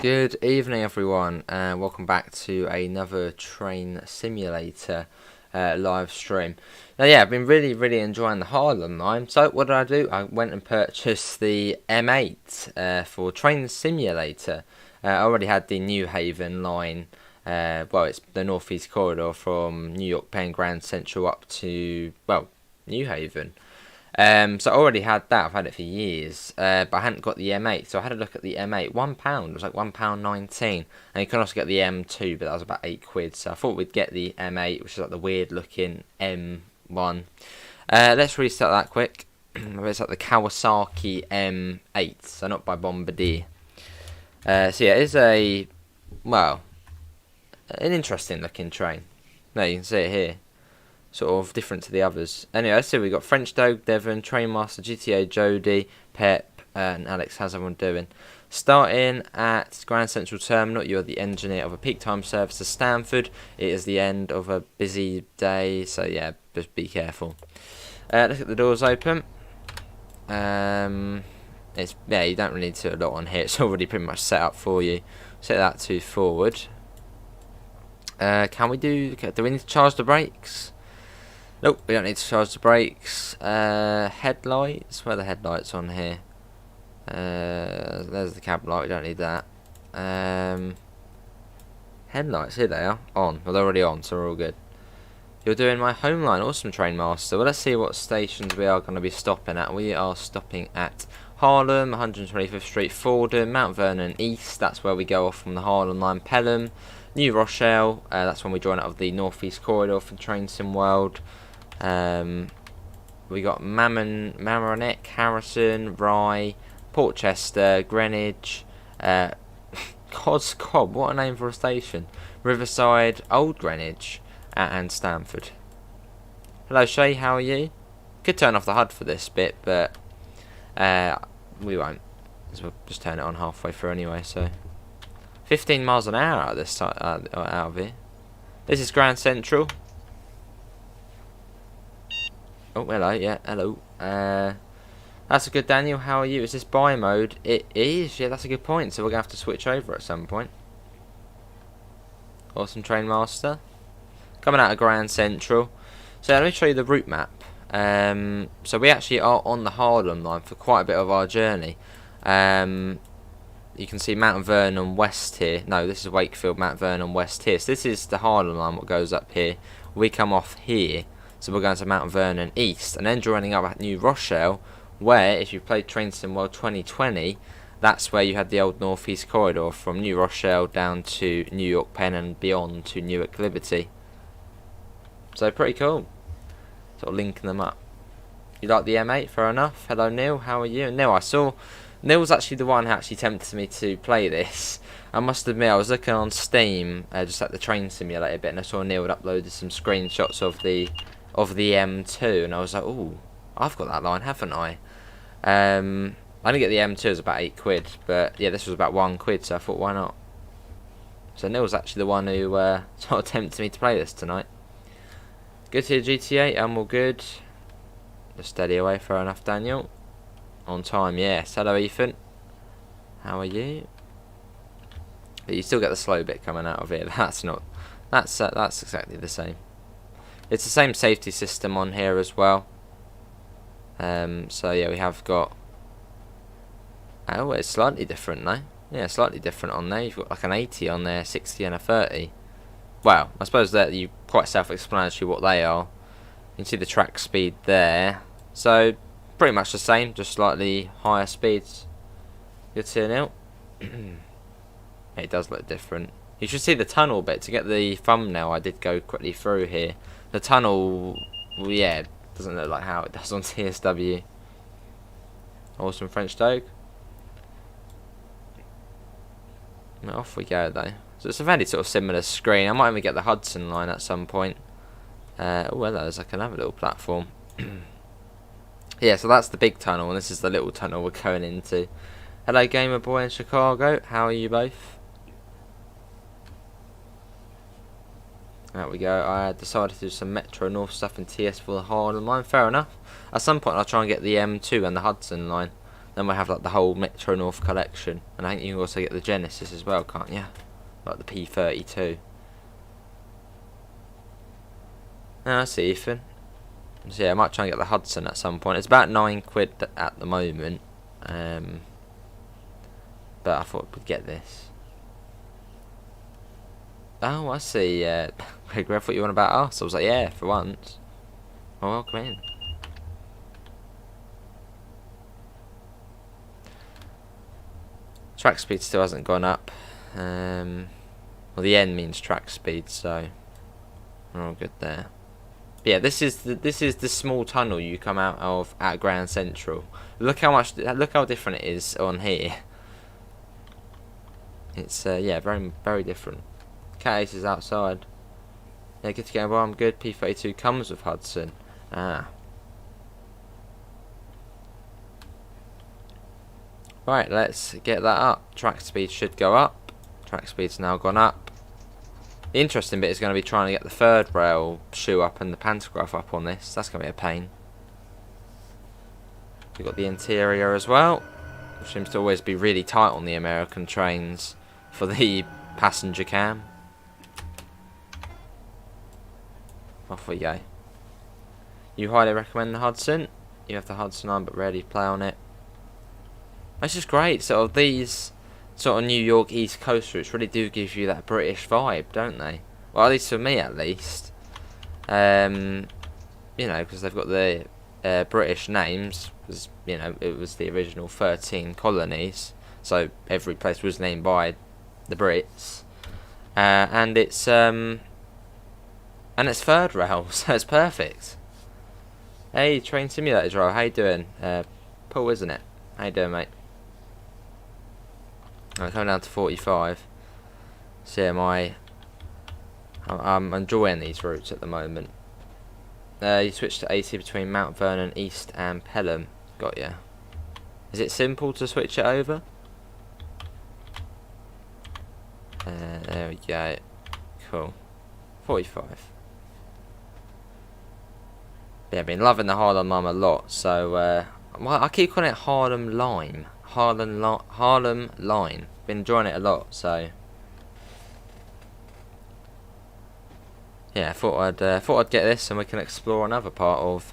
Good evening everyone and welcome back to another train simulator live stream. Now I've been really enjoying the Harlem line. So what did I do? I went and purchased the M8 for train simulator. I already had the New Haven line, well it's the Northeast Corridor from New York Penn Grand Central up to, well, New Haven. So I already had that, I've had it for years, but I hadn't got the M8, so I had a look at the M8, £1, it was like £1.19, and you can also get the M2, but that was about £8, so I thought we'd get the M8, which is like the weird looking M1. Let's restart that quick. It's like the Kawasaki M8, so not by Bombardier. So yeah, it is an interesting looking train. No, you can see it here. Sort of different to the others. Anyway, let's see, we've got French Dog, Devon, Trainmaster, GTA, Jody, Pep, and Alex. How's everyone doing? Starting at Grand Central Terminal, you're the engineer of a peak time service to Stamford. It is the end of a busy day, so yeah, just be careful. Let's get the doors open. You don't really need to do a lot on here. It's already pretty much set up for you. Set that to forward. Do we need to charge the brakes? Nope, we don't need to charge the brakes. Headlights, where are the headlights on here? There's the cab light, we don't need that. Headlights, here they are, on. Well, they're already on, so we're all good. You're doing my home line, awesome Trainmaster. Well, let's see what stations we are going to be stopping at. We are stopping at Harlem, 125th Street, Fordham, Mount Vernon East, that's where we go off from the Harlem line, Pelham, New Rochelle, that's when we join out of the Northeast Corridor for Train Sim World. We got Mamaroneck, Harrison, Rye, Portchester, Greenwich, Cod's Cobb, what a name for a station, Riverside, Old Greenwich, and Stamford. Hello Shay, how are you? Could turn off the HUD for this bit, but we won't, because we'll just turn it on halfway through anyway. So 15 miles an hour out of this out of here. This is Grand Central. Oh, hello, yeah, hello. That's a good, Daniel, how are you? Is this buy mode? It is, yeah, that's a good point. So we're going to have to switch over at some point. Awesome Trainmaster. Coming out of Grand Central. So let me show you the route map. So we actually are on the Harlem line for quite a bit of our journey. You can see Mount Vernon West here. No, this is Wakefield, Mount Vernon West here. So this is the Harlem line, what goes up here. We come off here. So we're going to Mount Vernon East, and then joining up at New Rochelle, where, if you played Train Sim World 2020, that's where you had the old Northeast Corridor from New Rochelle down to New York Penn and beyond to Newark Liberty. So pretty cool. Sort of linking them up. You like the M8? Fair enough. Hello Neil, how are you? And Neil, I saw Neil was actually the one who actually tempted me to play this. I must admit, I was looking on Steam, just at the train simulator bit, and I saw Neil had uploaded some screenshots of the M2, and I was like, ooh, I've got that line, haven't I? I didn't get the M2, it was about £8, but yeah, this was about £1, so I thought, why not? So Neil was actually the one who sort of tempted me to play this tonight. Good to hear GTA, I'm all good. Just steady away, fair enough, Daniel. On time, yes. Hello, Ethan. How are you? But you still get the slow bit coming out of it. That's exactly the same. It's the same safety system on here as well. So yeah, we have got. Oh, it's slightly different though. Yeah, slightly different on there. You've got like an 80 on there, 60 and a 30. Well, I suppose that you quite self-explanatory what they are. You can see the track speed there. So pretty much the same, just slightly higher speeds. Good to see, Neil. It does look different. You should see the tunnel bit. To get the thumbnail, I did go quickly through here. The tunnel, well, yeah, doesn't look like how it does on TSW. Awesome French Dog. Off we go though. So it's a very sort of similar screen. I might even get the Hudson line at some point. Oh well, there's like another little platform. Yeah, so that's the big tunnel, and this is the little tunnel we're going into. Hello Gamer Boy in Chicago, how are you both? There we go. I decided to do some Metro North stuff in TS for the Harlem line. Fair enough. At some point I'll try and get the M2 and the Hudson line. Then we'll have like the whole Metro North collection, and I think you can also get the Genesis as well, can't you? Like the P32. Oh, I see, Ethan. So yeah, I might try and get the Hudson at some point. It's about £9 at the moment, but I thought we'd get this. Oh, I see. Greg, I thought you were on about us. I was like, yeah, for once. Well, welcome in. Track speed still hasn't gone up. Well, the N means track speed, so we're all good there. But yeah, this is the small tunnel you come out of at Grand Central. Look how different it is on here. It's yeah, very different. Cat Ace is outside. Yeah, good to go. Well, I'm good. P32 comes with Hudson. Ah. Right, let's get that up. Track speed should go up. Track speed's now gone up. The interesting bit is going to be trying to get the third rail shoe up and the pantograph up on this. That's going to be a pain. We've got the interior as well, which seems to always be really tight on the American trains for the passenger cam. Off we go. You highly recommend the Hudson. You have the Hudson on, but rarely play on it. It's just great. Sort of these sort of New York East Coast routes really do give you that British vibe, don't they? Well, at least for me, at least. You know, because they've got the British names. Because, you know, it was the original 13 colonies, so every place was named by the Brits. And it's third rail, so it's perfect. Hey, Train Simulator driver, how you doing? Paul, isn't it? How you doing, mate? I'm coming down to 45. So yeah, I'm enjoying these routes at the moment. You switch to 80 between Mount Vernon East and Pelham. Got ya. Is it simple to switch it over? There we go. Cool. 45. Yeah, I've been loving the Harlem Lime a lot, so well, I keep calling it Harlem Lime. Harlem Line. Been enjoying it a lot, so yeah, I thought I'd get this and we can explore another part of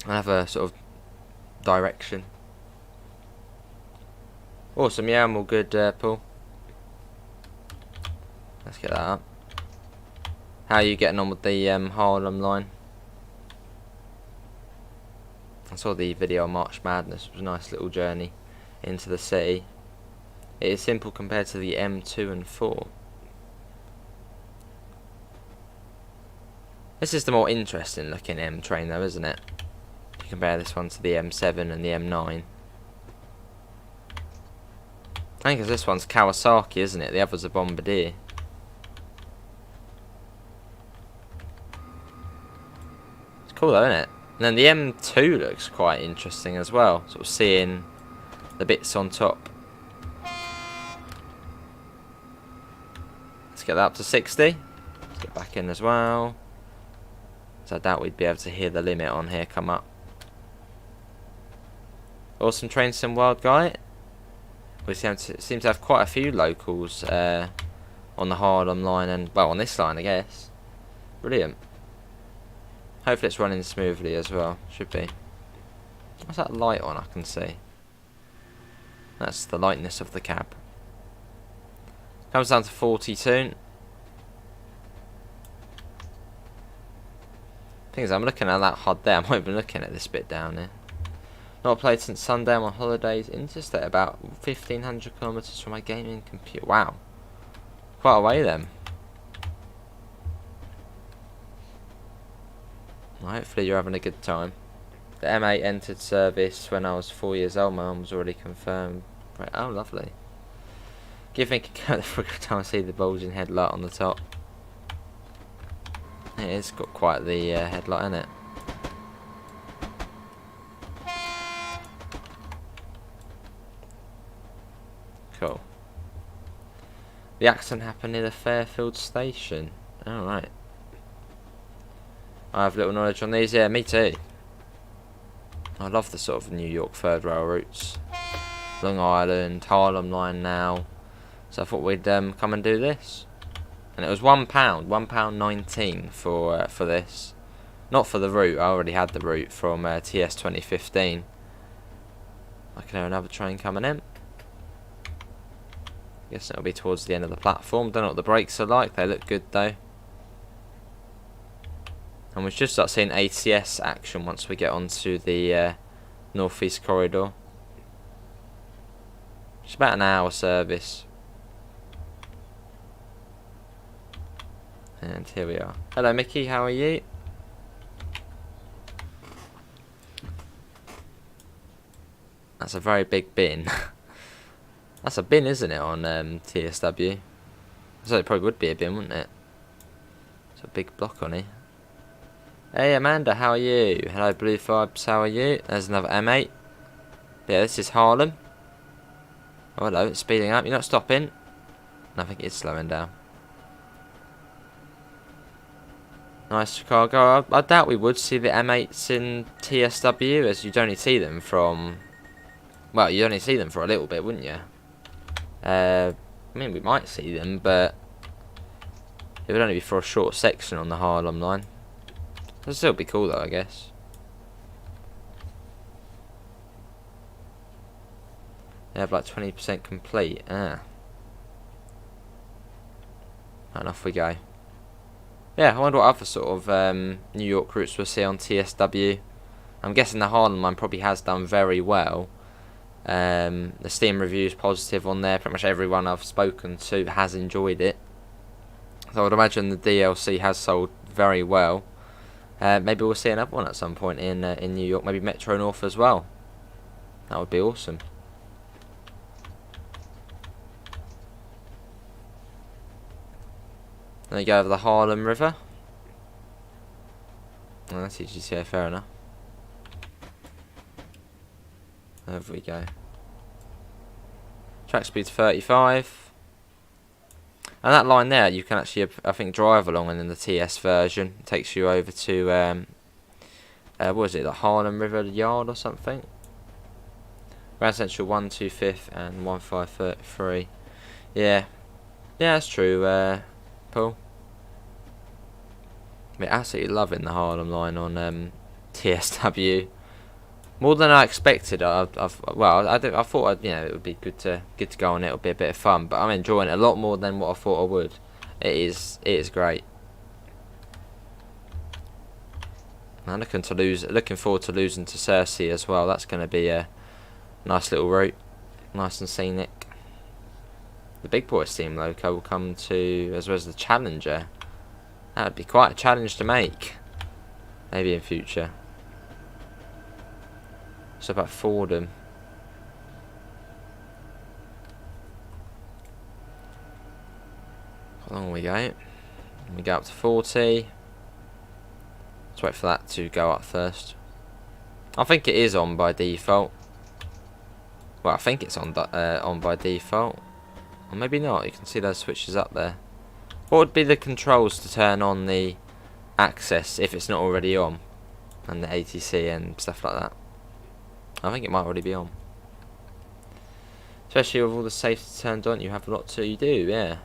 another sort of direction. Awesome, yeah, I'm all good, Paul. Let's get that up. How are you getting on with the Harlem Line? I saw the video on March Madness. It was a nice little journey into the city. It is simple compared to the M2 and 4. This is the more interesting looking M train though, isn't it? If you compare this one to the M7 and the M9. I think this one's Kawasaki, isn't it? The other's a Bombardier. It's cool though, isn't it? And then the M2 looks quite interesting as well. Sort of seeing the bits on top. Let's get that up to 60. Let's get back in as well. So I doubt we'd be able to hear the limit on here come up. Awesome Train Sim Wild Guy. We seem to have quite a few locals on the Harlem line and, well, on this line I guess. Brilliant. Hopefully it's running smoothly as well. Should be. What's that light on I can see? That's the lightness of the cab. Comes down to 42. Thing is, I'm looking at that HUD there. I'm not even looking at this bit down here. Not played since Sunday. I'm on holidays. Interstate about 1,500 kilometres from my gaming computer. Wow. Quite a way then. Well, hopefully you're having a good time. The M8 entered service when I was 4 years old. My mum was already confirmed. Right. Oh, lovely. Give me a for a good time to see the bulging headlight on the top. It's got quite the headlight in it. Cool. The accident happened near the Fairfield station. Alright. I have little knowledge on these. Yeah, me too. I love the sort of New York third rail routes. Long Island, Harlem line now. So I thought we'd come and do this. And it was £1, £1.19 for this. Not for the route, I already had the route from TS 2015. I can hear another train coming in. Guess it'll be towards the end of the platform. Don't know what the brakes are like, they look good though. And we should start seeing ATS action once we get onto the northeast corridor. It's about an hour service. And here we are. Hello Mickey, how are you? That's a very big bin. That's a bin, isn't it, on TSW? So it probably would be a bin, wouldn't it? It's a big block on it. Hey Amanda, how are you? Hello Blue Vibes, how are you? There's another M8. Yeah, this is Harlem. Oh hello, it's speeding up. You're not stopping? No, I think it's slowing down. Nice Chicago. I doubt we would see the M8s in TSW, as you'd only see them from... Well, you'd only see them for a little bit, wouldn't you? I mean, we might see them, but it would only be for a short section on the Harlem line. It'd still be cool though, I guess. They have like 20% complete. And off we go. Yeah, I wonder what other sort of New York routes we'll see on TSW. I'm guessing the Harlem line probably has done very well. The Steam review is positive on there. Pretty much everyone I've spoken to has enjoyed it. So I would imagine the DLC has sold very well. Maybe we'll see another one at some point in New York. Maybe Metro North as well. That would be awesome. There you go, over the Harlem River. Oh, that's EGCA, fair enough. There we go. Track speed's 35. And that line there, you can actually, I think, drive along, and in the TS version, it takes you over to, what was it, the Harlem River Yard or something? Grand Central 125th and 1533. Yeah. Yeah, that's true, Paul. I'm absolutely loving the Harlem line on TSW. More than I expected. I thought it would be good to go on it. It'll be a bit of fun, but I'm enjoying it a lot more than what I thought I would. It is great. I'm looking forward to losing to Cersei as well. That's going to be a nice little route, nice and scenic. The Big Boy Steam Loco will come to, as well as the Challenger. That would be quite a challenge to make. Maybe in future. So about Fordham. How long we go? We go up to 40. Let's wait for that to go up first. I think it is on by default. Well, I think it's on by default. Or maybe not. You can see those switches up there. What would be the controls to turn on the access if it's not already on? And the ATC and stuff like that. I think it might already be on. Especially with all the safety turned on, you have a lot to do, yeah.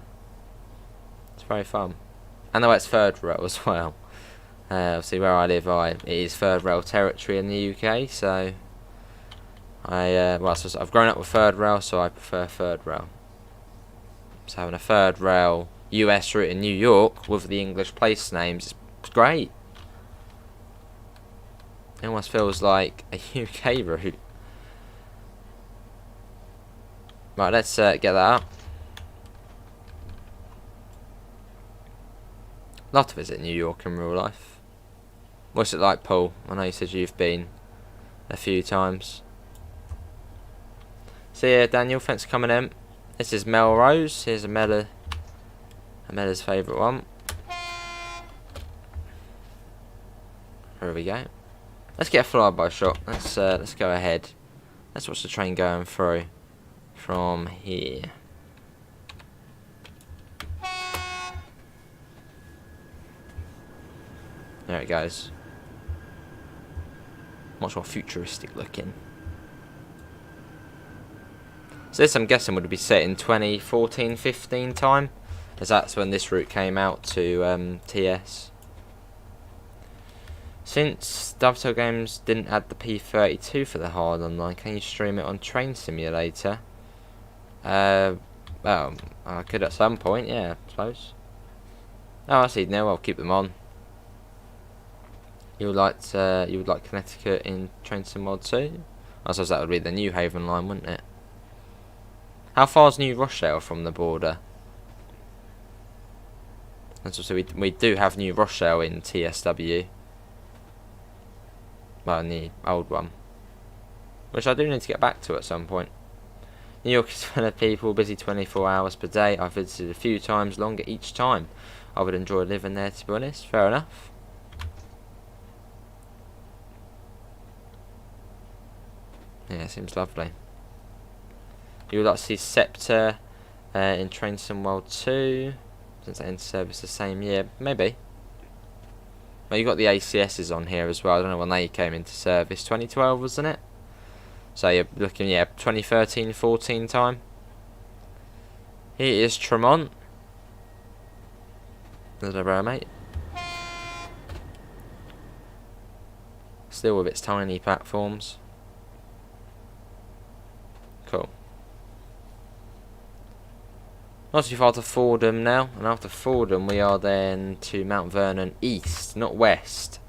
It's very fun. And the way it's third rail as well. Obviously where I live, it is third rail territory in the UK, so I've grown up with third rail, so I prefer third rail. So having a third rail US route in New York with the English place names is great. It almost feels like a UK route. Right, let's get that up. Love to visit New York in real life. What's it like, Paul? I know you said you've been a few times. So yeah, Daniel, thanks for coming in. This is Melrose. Here's Amella's favourite one. Here we go. Let's get a flyby shot. Let's go ahead. Let's watch the train going through from here. There it goes. Much more futuristic looking. So this, I'm guessing, would be set in 2014-15 time, as that's when this route came out to TS. Since Dovetail Games didn't add the P32 for the Harlem line, can you stream it on Train Simulator? Well, I could at some point, yeah, I suppose. Oh, I see. No, I'll keep them on. You would like Connecticut in Train Sim World 2? I suppose that would be the New Haven line, wouldn't it? How far is New Rochelle from the border? And so we do have New Rochelle in TSW. Well, in the old one, which I do need to get back to at some point. New York is full of people, busy 24 hours per day. I've visited a few times, longer each time. I would enjoy living there, to be honest. Fair enough. Yeah, seems lovely. You would like to see Scepter in Train Sim World 2, since they entered service the same year. Maybe. Well, you got the ACSs on here as well. I don't know when they came into service. 2012, wasn't it? So you're looking, yeah, 2013-14 time. Here is Tremont. Little bro, mate. Still with its tiny platforms. Cool. Not too far to Fordham now, and after Fordham we are then to Mount Vernon East, not West.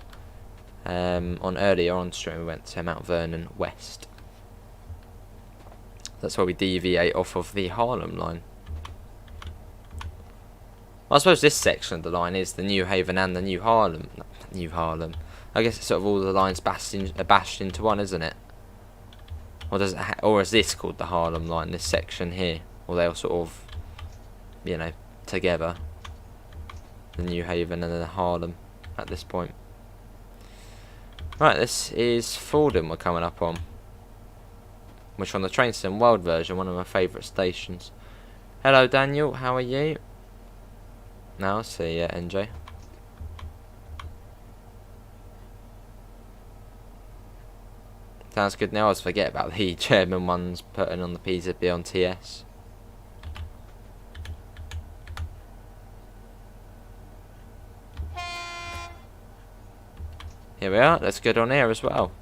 On earlier on stream we went to Mount Vernon West. That's why we deviate off of the Harlem line. Well, I suppose this section of the line is the New Haven and the New Harlem. New Harlem. I guess it's sort of all the lines bashed into one, isn't it? Or does it or is this called the Harlem line? This section here, or they're sort of, you know, together. The New Haven and the Harlem at this point. Right, this is Fordham we're coming up on. Which on the Train Sim World version, one of my favourite stations. Hello Daniel, how are you? Now I see you, NJ. Sounds good. Now I always forget about the German ones putting on the PZB on TS. Here we are, let's get on here as well.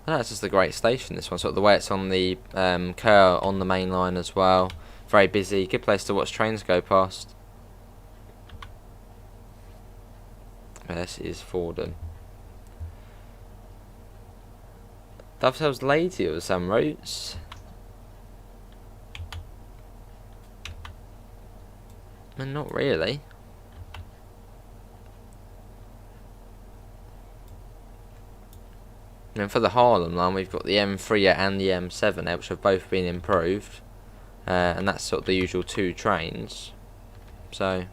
Oh, that's just a great station, this one. Sort of the way it's on the curve on the main line as well. Very busy, good place to watch trains go past. This is Fordham. Dovetail's lazy with some routes. And not really. And for the Harlem line, we've got the M3 and the M7, which have both been improved, and that's sort of the usual two trains. So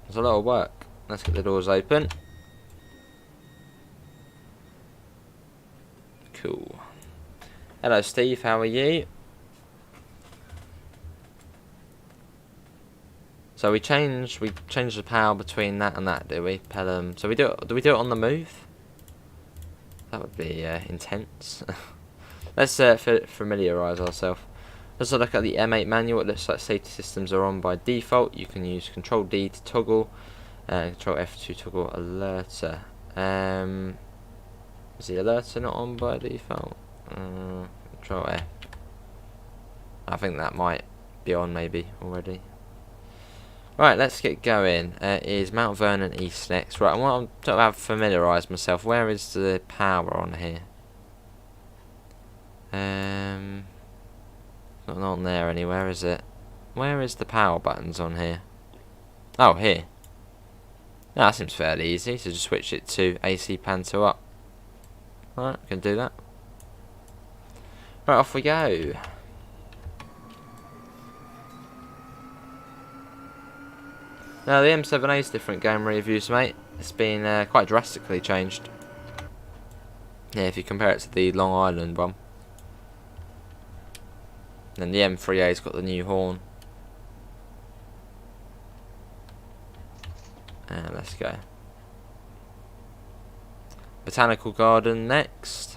there's a lot of work. Let's get the doors open. Cool. Hello, Steve. How are you? So we change the power between that and that, do we? Pelham. So do we do it on the move? That would be intense. Let's familiarise ourselves. Let's look at the M8 manual. It looks like safety systems are on by default. You can use Control D to toggle, and Control F to toggle alerter. Is the alerter not on by default? Control F. I think that might be on maybe already. Right, let's get going. Is Mount Vernon East next? Right, I want to have familiarised myself. Where is the power on here? Not on there anywhere, is it? Where is the power buttons on here? Oh, here. No, that seems fairly easy. So just switch it to AC Panto up. Alright, can do that. Right, off we go. Now the M7A's different game reviews, mate. It's been quite drastically changed. Yeah, if you compare it to the Long Island one. Then the M3A's got the new horn. And let's go. Botanical Garden next.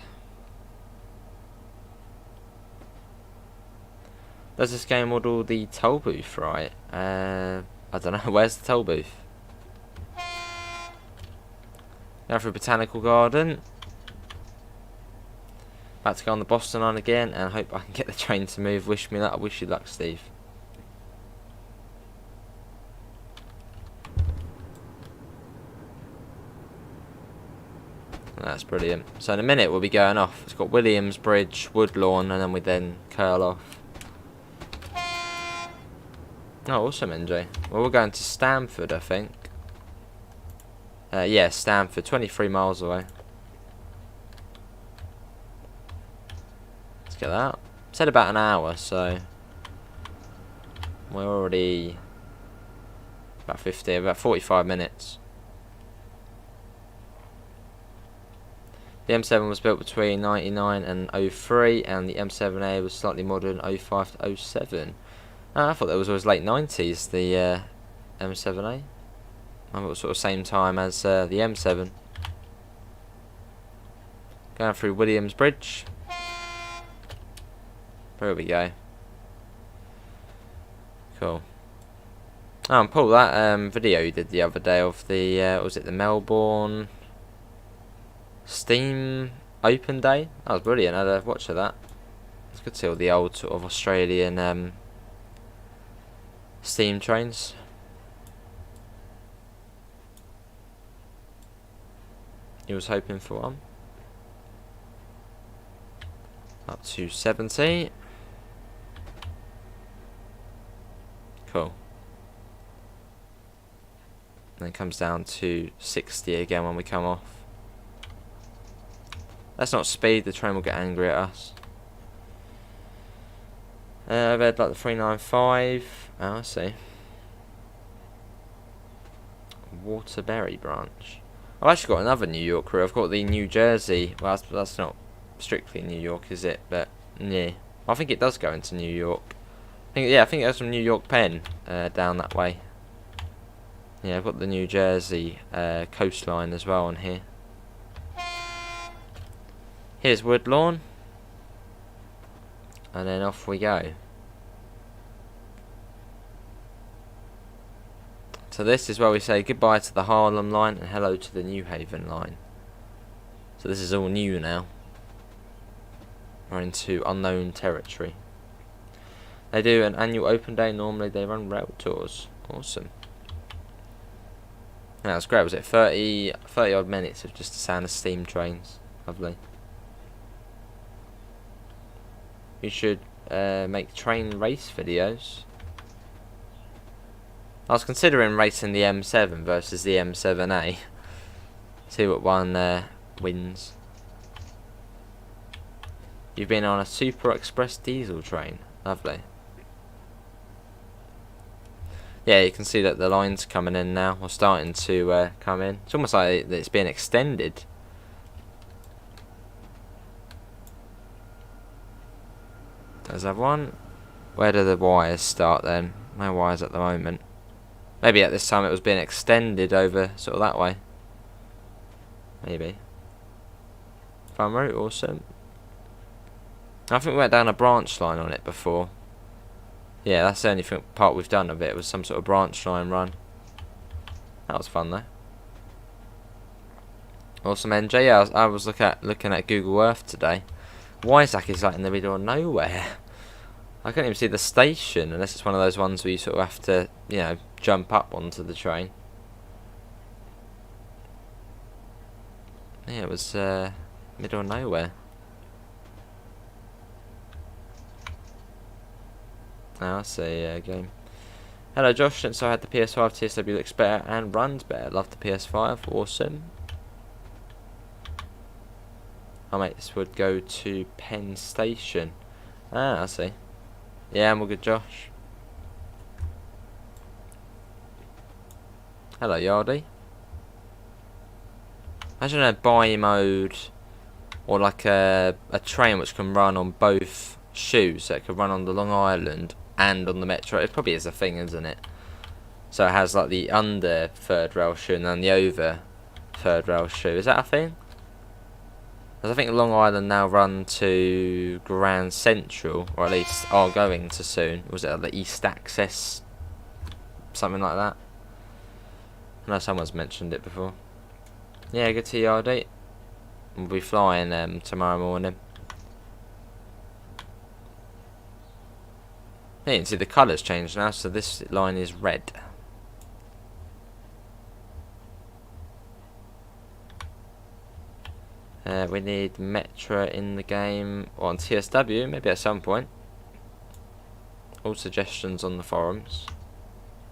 Does this game model the toll booth right? I don't know. Where's the toll booth? Now for Botanical Garden. About to go on the Boston line again and hope I can get the train to move. Wish me luck. I wish you luck, Steve. That's brilliant. So in a minute we'll be going off. It's got Williams Bridge, Woodlawn, and then we then curl off. Oh, awesome, NJ. Well, we're going to Stamford, I think. Yeah, Stamford, 23 miles away. Let's get that. Said about an hour, so we're already about 45 minutes. The M7 was built between 99 and 03, and the M7A was slightly modern 05 to 07. I thought that was always late 90s, the M7A. I thought it was sort of same time as the M7. Going through Williams Bridge. There we go. Cool. Oh, and Paul, that video you did the other day of the, was it the Melbourne Steam Open Day? That was brilliant. I had a watch of that. It's good to see all the old sort of Australian steam trains. He was hoping for one. Up to 70. Cool. Then it comes down to 60 again when we come off. Let's not speed, the train will get angry at us. I've had like the 395. Oh, I see. Waterbury branch. I've actually got another New York route. I've got the New Jersey. Well, that's not strictly New York, is it? But yeah, I think it does go into New York. I think it goes from New York Penn down that way. Yeah, I've got the New Jersey coastline as well on here. Here's Woodlawn, and then off we go. So this is where we say goodbye to the Harlem line and hello to the New Haven line. So this is all new now. We're into unknown territory. They do an annual open day. Normally they run rail tours. Awesome. Yeah, that's great. Was it 30 odd minutes of just the sound of steam trains? Lovely. You should make train race videos. I was considering racing the M7 versus the M7A. See what one wins. You've been on a Super Express diesel train. Lovely. Yeah, you can see that the line's coming in now, or starting to come in. It's almost like it's being extended. There's that one. Where do the wires start then? No wires at the moment. Maybe at this time it was being extended over sort of that way. Maybe. Fun route, awesome. I think we went down a branch line on it before. Yeah, that's the only part we've done of it. It was some sort of branch line run. That was fun though. Awesome, NJ. Yeah, I was looking at Google Earth today. Wyzak is like in the middle of nowhere. I can't even see the station unless it's one of those ones where you sort of have to, you know, jump up onto the train. Yeah, it was middle of nowhere. Oh, I see, game. Hello Josh, since I had the PS5, TSW looks better and runs better. Love the PS5, awesome. Oh mate, this would go to Penn Station. Ah, I see. Yeah, I'm all good, Josh. Hello, Yardy. Imagine a bi-mode, or like a train which can run on both shoes, so it could run on the Long Island and on the Metro. It probably is a thing, isn't it? So it has like the under third rail shoe and then the over third rail shoe. Is that a thing? Because I think Long Island now run to Grand Central, or at least are going to soon. Was it the East Access? Something like that. I know someone's mentioned it before. Yeah, good TRD. We'll be flying tomorrow morning. Yeah, you can see the colours changed now, so this line is red. We need Metro in the game, or on TSW, maybe at some point. All suggestions on the forums.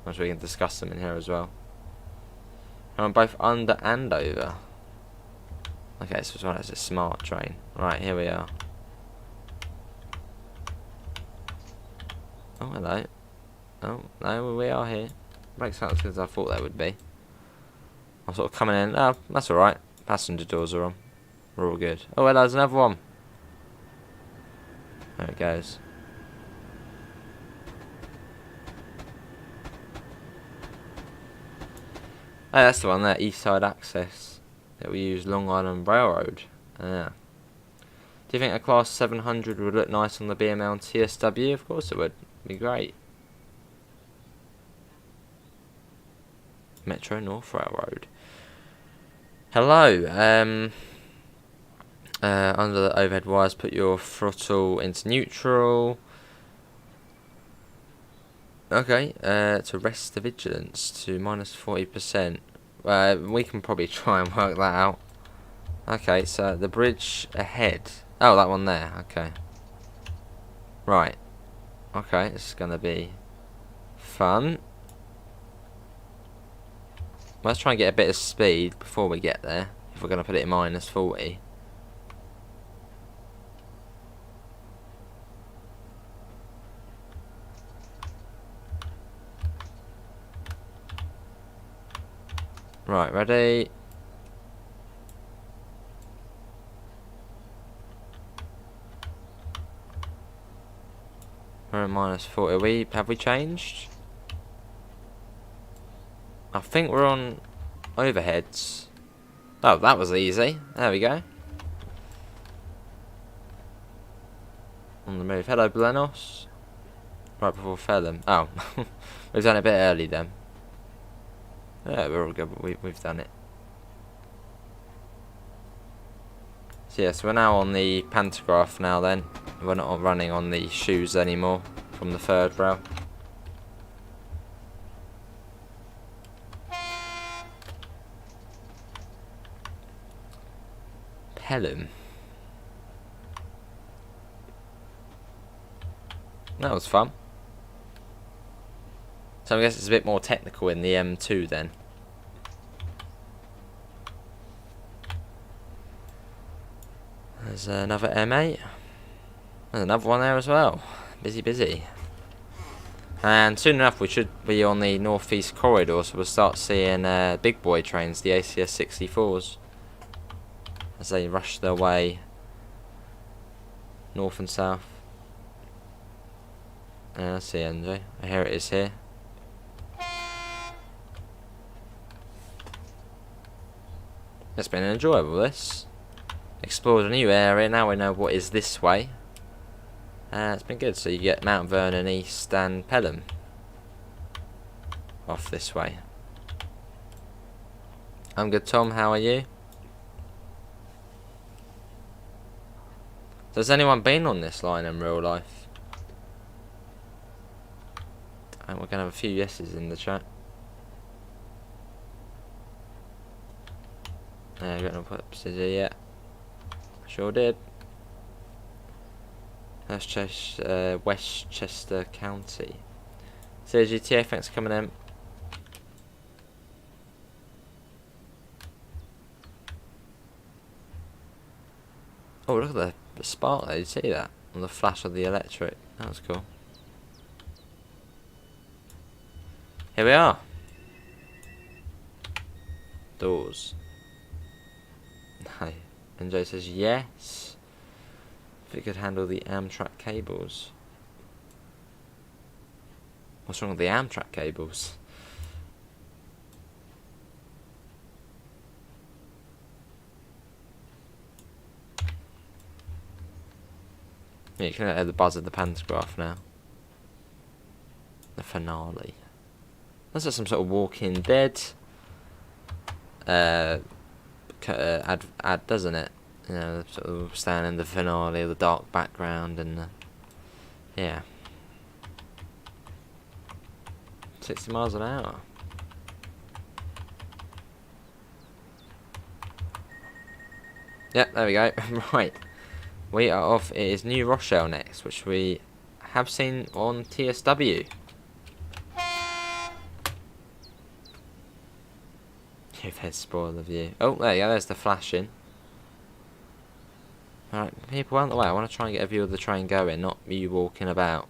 I'm sure we can discuss them in here as well. And I'm both under and over. Okay, so this one has a smart train. Right, here we are. Oh, hello. Oh, no, we are here. Makes sense because I thought they would be. I'm sort of coming in. Oh, that's alright. Passenger doors are on. We're all good. Oh, well, there's another one. There it goes. Oh, that's the one there. East Side Access. That we use Long Island Railroad. Yeah. Do you think a Class 700 would look nice on the BML and TSW? Of course it would. Be great. Metro North Railroad. Hello. Under the overhead wires, put your throttle into neutral. Okay. To rest the vigilance to minus 40%. We can probably try and work that out. Okay. So the bridge ahead. Oh, that one there. Okay. Right. Okay. This is gonna be fun. Let's try and get a bit of speed before we get there. If we're gonna put it in minus 40. Right, ready? We're at minus 40. Have we changed? I think we're on overheads. Oh, that was easy. There we go. On the move. Hello, Blenos. Right before Felham. Oh, we've done it a bit early then. Yeah, we're all good, but we've done it. So yeah, so we're now on the pantograph now then. We're not running on the shoes anymore from the third rail. Pelham. That was fun. So I guess it's a bit more technical in the M2 then. There's another M8. There's another one there as well. Busy, busy. And soon enough we should be on the northeast corridor, so we'll start seeing big boy trains, the ACS 64s, as they rush their way north and south. Let's see, NJ. Here it is here. It's been enjoyable, this. Explored a new area, now we know what is this way. It's been good, so you get Mount Vernon East and Pelham off this way. I'm good, Tom, how are you? Has anyone been on this line in real life? And we're going to have a few yeses in the chat. We're going to put Scissor, yeah. Sure did. That's Westchester County. CGTA, thanks for coming in. Oh, look at the spark there. Did you see that? On the flash of the electric. That was cool. Here we are. Doors. Hi. NJ says yes. If it could handle the Amtrak cables. What's wrong with the Amtrak cables? Yeah, you can hear the buzz of the pantograph now. The finale. That's like some sort of Walking Dead ad, doesn't it? You know, sort of standing in the finale, the dark background, and yeah. 60 miles an hour. Yep, there we go. Right. We are off. It is New Rochelle next, which we have seen on TSW. You've had spoil the view. Oh, there you go. There's the flashing. Alright, people out the way. I want to try and get a view of the train going, not you walking about.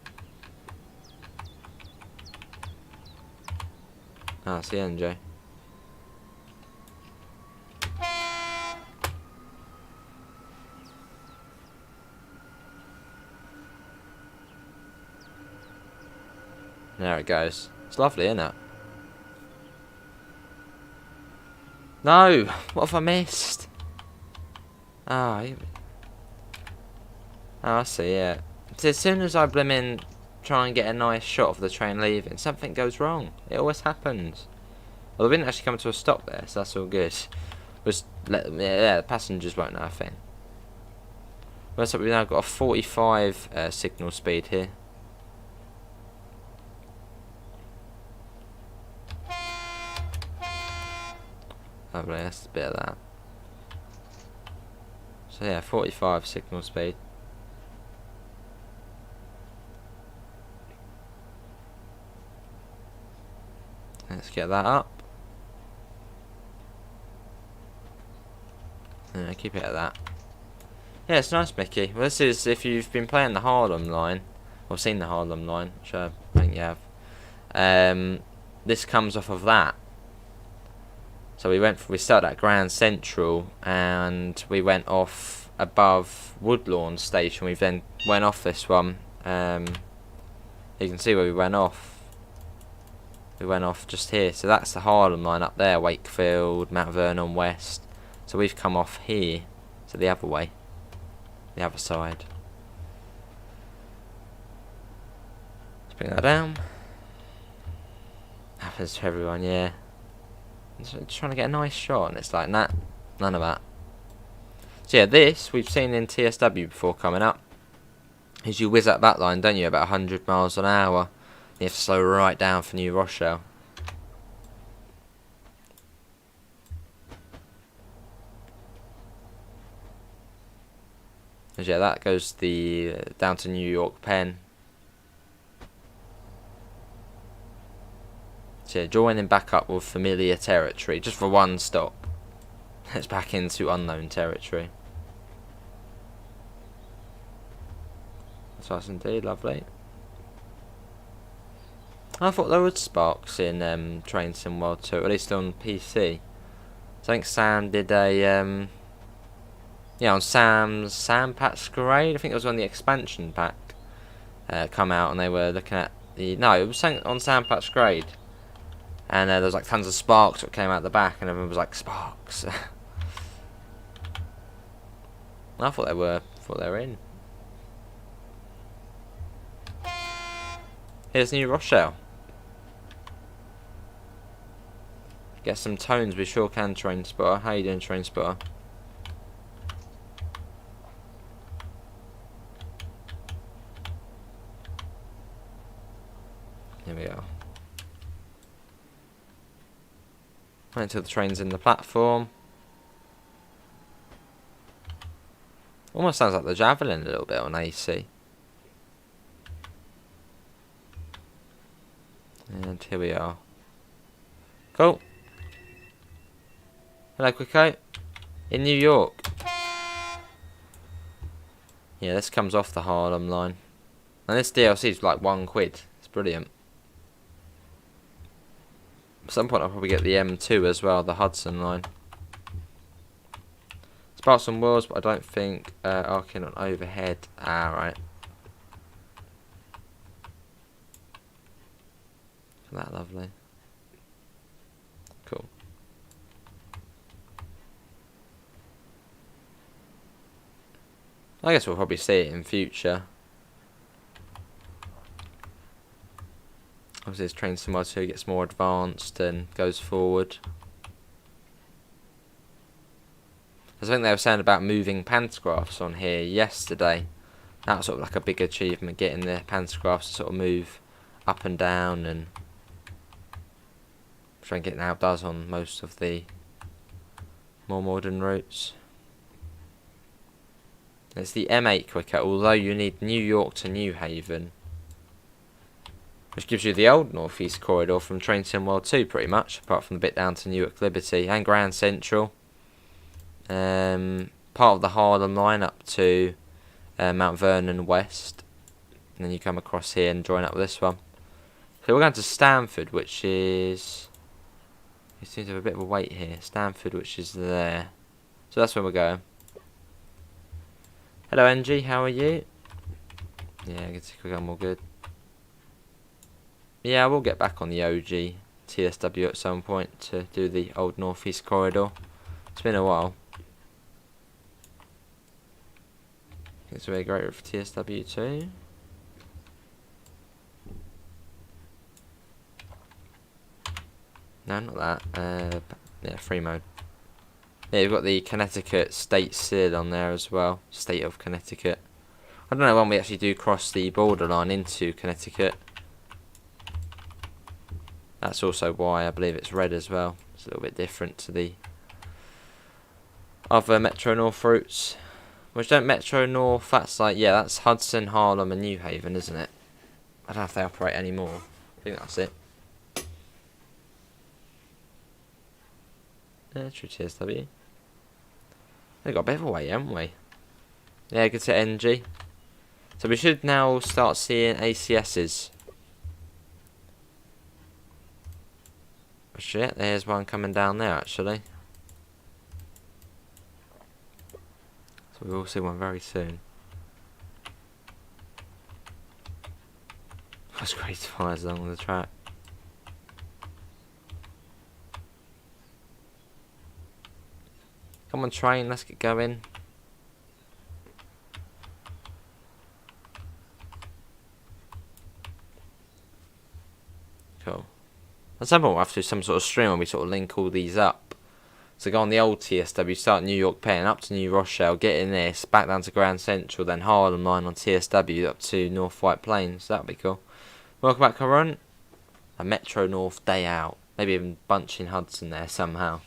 Ah, it's the NJ. There it goes. It's lovely, isn't it? No! What have I missed? Oh, I see, yeah. So as soon as I try and get a nice shot of the train leaving, something goes wrong. It always happens. Well, we didn't actually come to a stop there, so that's all good. Just let them, yeah, the passengers won't know a thing. Well, so we've now got a 45 signal speed here. Lovely, that's a bit of that. So yeah, 45 signal speed. Let's get that up. Yeah, keep it at that. Yeah, it's nice, Mickey. Well, this is if you've been playing the Harlem line, or seen the Harlem line, which I think you have. This comes off of that. So we started at Grand Central, and we went off above Woodlawn Station. We then went off this one. You can see where we went off. We went off just here. So that's the Harlem line up there, Wakefield, Mount Vernon West. So we've come off here, so the other way, the other side. Let's bring that down. Happens to everyone, yeah. Just trying to get a nice shot, and it's like, nah, none of that. So yeah, this we've seen in TSW before coming up. Is you whiz up that line, don't you, about 100 miles an hour. You have to slow right down for New Rochelle. And yeah, that goes down to New York Penn. So yeah, joining back up with familiar territory, just for one stop. It's back into unknown territory. That's nice indeed, lovely. I thought there were sparks in Train Sim World 2, at least on PC. So I think Sam did a yeah, on Sam Patch Parade. I think it was when the expansion pack come out, and they were looking at it was on Sam Patch Grade, and there was like tons of sparks that came out the back, and everyone was like, sparks. I thought they were in. Here's New Rochelle. Get some tones, we sure can, Train Spotter. How you doing, Train Spotter? Here we are. Wait until the train's in the platform. Almost sounds like the Javelin a little bit on AC. And here we are. Cool. Hello, Quicko. In New York. Yeah, this comes off the Harlem line. And this DLC is like £1. It's brilliant. At some point I'll probably get the M2 as well, the Hudson line. Sparks on wheels, but I don't think arcing on overhead. Ah, right. Isn't that lovely? Cool. I guess we'll probably see it in future. Obviously, as train somewhere 2 gets more advanced and goes forward. I think they were saying about moving pantographs on here yesterday. That was sort of like a big achievement, getting the pantographs to sort of move up and down, and which I think it now does on most of the more modern routes. It's the M8 quicker, although you need New York to New Haven, which gives you the old Northeast Corridor from Train Sim World 2 pretty much, apart from the bit down to Newark Liberty and Grand Central. Part of the Harlem line up to Mount Vernon West, and then you come across here and join up with this one. So we're going to Stamford, which is... You seem to have a bit of a wait here. Stamford, which is there. So that's where we're going. Hello, NG, how are you? Yeah, good to quick, I'm all good. Yeah, we'll get back on the OG TSW at some point to do the old Northeast Corridor. It's been a while. It's a really great route for TSW too. No, not that. Yeah, free mode. Yeah, you've got the Connecticut state seal on there as well. State of Connecticut. I don't know when we actually do cross the borderline into Connecticut. That's also why I believe it's red as well. It's a little bit different to the other Metro North routes. Which don't Metro North, that's like, yeah, that's Hudson, Harlem and New Haven, isn't it? I don't know if they operate anymore. I think that's it. Yeah, true TSW. We've got a bit of a wait, haven't we? Yeah, good to NG. So we should now start seeing ACSs. Oh shit, there's one coming down there actually. So we will see one very soon. That's great to fly along the track. Come on train, let's get going. Cool. At some point we'll have to do some sort of stream where we sort of link all these up. So go on the old TSW, start New York Penn, up to New Rochelle, get in this, back down to Grand Central, then Harlem line on TSW up to North White Plains. That'd be cool. Welcome back, Coron. A Metro North day out. Maybe even bunching Hudson there somehow.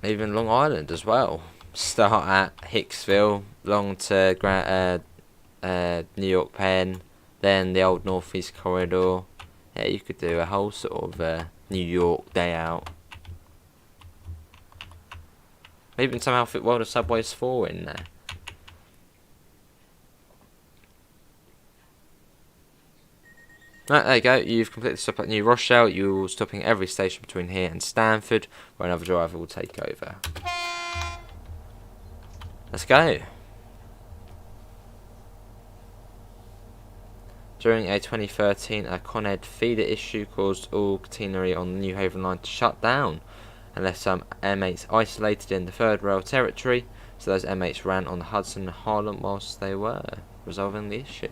Even Long Island as well. Start at Hicksville, long to New York Penn, then the old Northeast Corridor. Yeah, you could do a whole sort of New York day out. Maybe somehow fit World of Subways 4 in there. Right, there you go, you've completely stopped at New Rochelle. You're stopping every station between here and Stamford, where another driver will take over. Let's go. During a 2013 Con Ed feeder issue caused all catenary on the New Haven line to shut down, and left some M8s isolated in the 3rd Rail territory, so those M8s ran on the Hudson and Harlem whilst they were resolving the issue.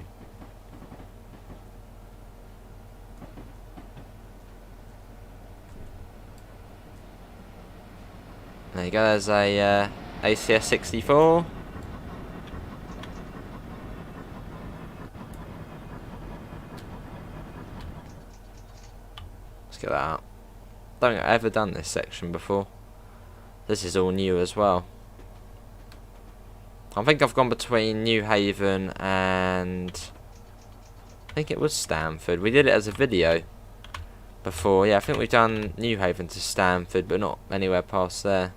There you go, there's a ACS 64. Let's get that out. Don't think I've ever done this section before. This is all new as well. I think I've gone between New Haven and I think it was Stamford. We did it as a video before. Yeah, I think we've done New Haven to Stamford, but not anywhere past there.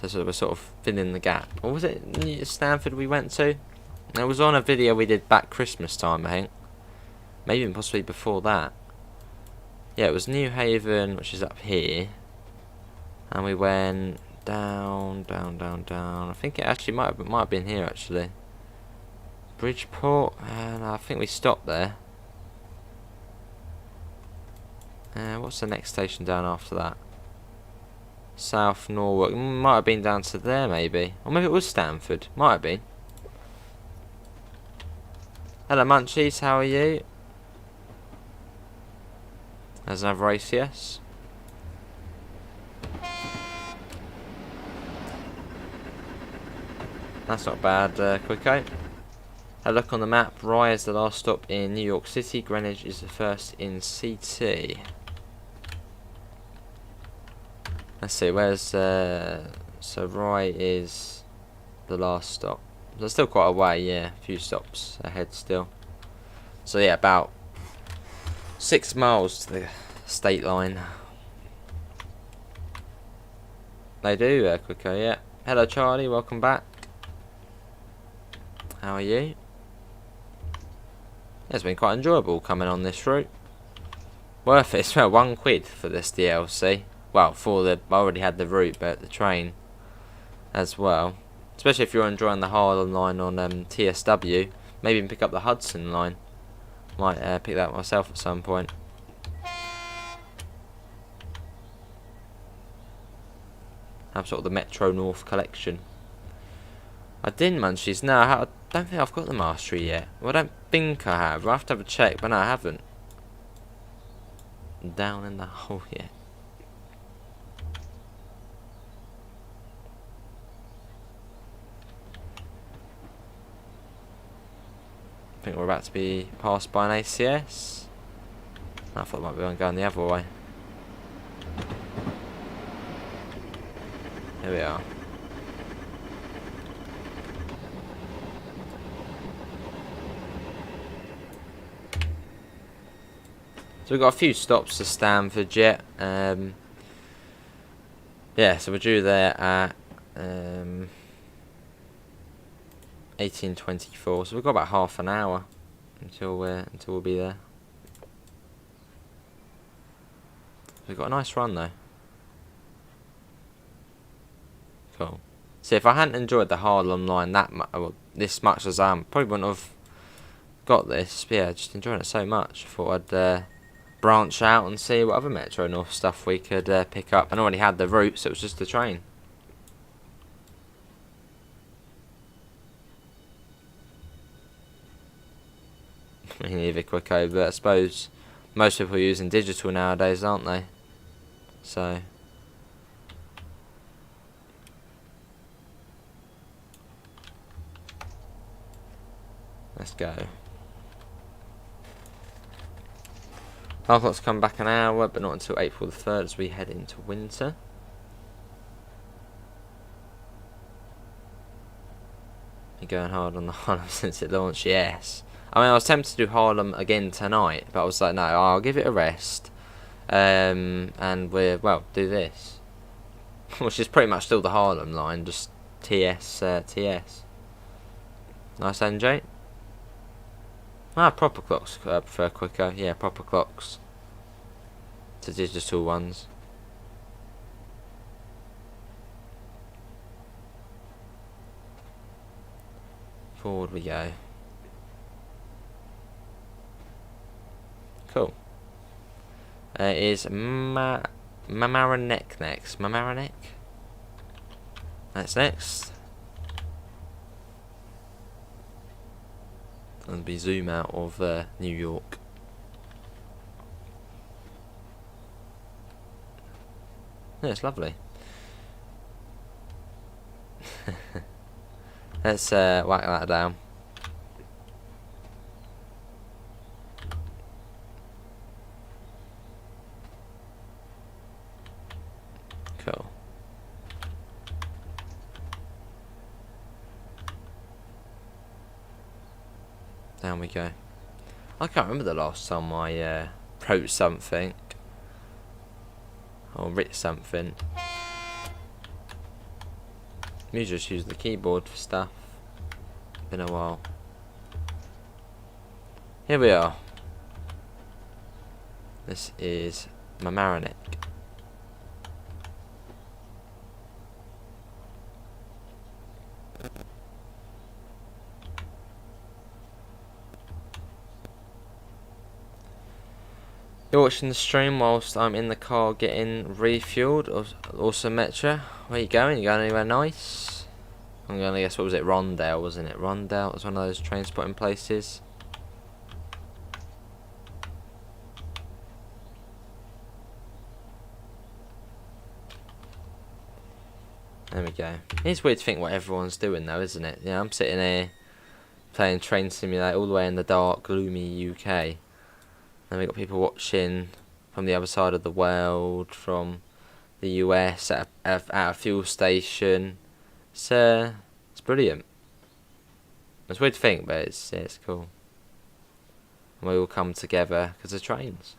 So we're sort of filling the gap. Or was it Stamford we went to? It was on a video we did back Christmas time, I think. Maybe even possibly before that. Yeah, it was New Haven, which is up here. And we went down, down, down, down. I think it actually might have been here, actually. Bridgeport, and I think we stopped there. What's the next station down after that? South Norwalk. Might have been down to there, maybe. Or maybe it was Stamford. Might have been. Hello, Munchies. How are you? There's another race, yes. That's not bad, Quicko. A look on the map. Rye is the last stop in New York City. Greenwich is the first in CT. Let's see, where's... so Rye is the last stop. There's still quite a way, yeah. A few stops ahead still. So yeah, about 6 miles to the state line. They do, Quicko, yeah. Hello, Charlie. Welcome back. How are you? It's been quite enjoyable coming on this route. Worth it. It's about £1 for this DLC. Well, for the... I already had the route, but the train as well. Especially if you're enjoying the Harlem line on TSW. Maybe even pick up the Hudson line. Might pick that myself at some point. Have sort of the Metro North collection. I didn't, Munchies. No, I don't think I've got the mastery yet. Well, I don't think I have. I have to have a check, but no, I haven't. Down in the hole yet. I think we're about to be passed by an ACS. I thought it might be going the other way. Here we are. So we've got a few stops to Stamford yet. Yeah, so we're due there at 18:24. So we've got about half an hour until we'll be there. We've got a nice run though. Cool. See, if I hadn't enjoyed the Harlem line this much as I am, probably wouldn't have got this. But yeah, just enjoying it so much. I thought I'd branch out and see what other Metro North stuff we could pick up. And I already had the route, so it was just the train. Either Quicko, but I suppose most people are using digital nowadays, aren't they? So let's go. I've got to come back an hour, but not until April the 3rd as we head into winter. You're going hard on the Harlem since it launched, yes. I mean, I was tempted to do Harlem again tonight, but I was like, no, I'll give it a rest. And well, do this. Which is pretty much still the Harlem line, just TS. Nice NJ. Proper clocks, I prefer Quicko. Yeah, proper clocks to digital ones. Forward we go. Cool. It is Mamaroneck next. Mamaroneck? That's next. And we zoom out of New York. Yeah, it's lovely. Let's whack that down. Cool. Down we go. I can't remember the last time I wrote something or writ something. You just use the keyboard for stuff. Been a while. Here we are. This is Mamaroneck. You're watching the stream whilst I'm in the car getting refueled. Also, Metro, where you going? You going anywhere nice? I'm going to guess, what was it? Rondell, wasn't it? Rondell was one of those train spotting places. There we go. It's weird to think what everyone's doing though, isn't it? Yeah, I'm sitting here playing Train Simulator all the way in the dark, gloomy UK. And we've got people watching from the other side of the world, from the US, at a fuel station. It's brilliant. It's weird to think, but it's cool. And we all come together because of trains.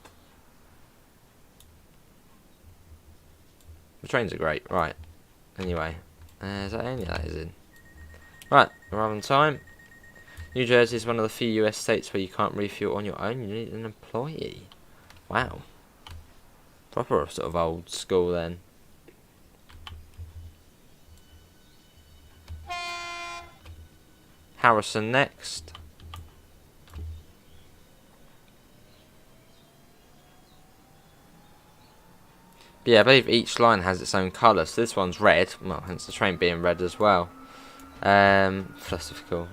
The trains are great, right. Anyway, is that any of that is in? Right, we're on time. New Jersey is one of the few US states where you can't refuel on your own. You need an employee. Wow. Proper sort of old school then. Harrison next. But yeah, I believe each line has its own colour. So this one's red, well, hence the train being red as well. Philosophical.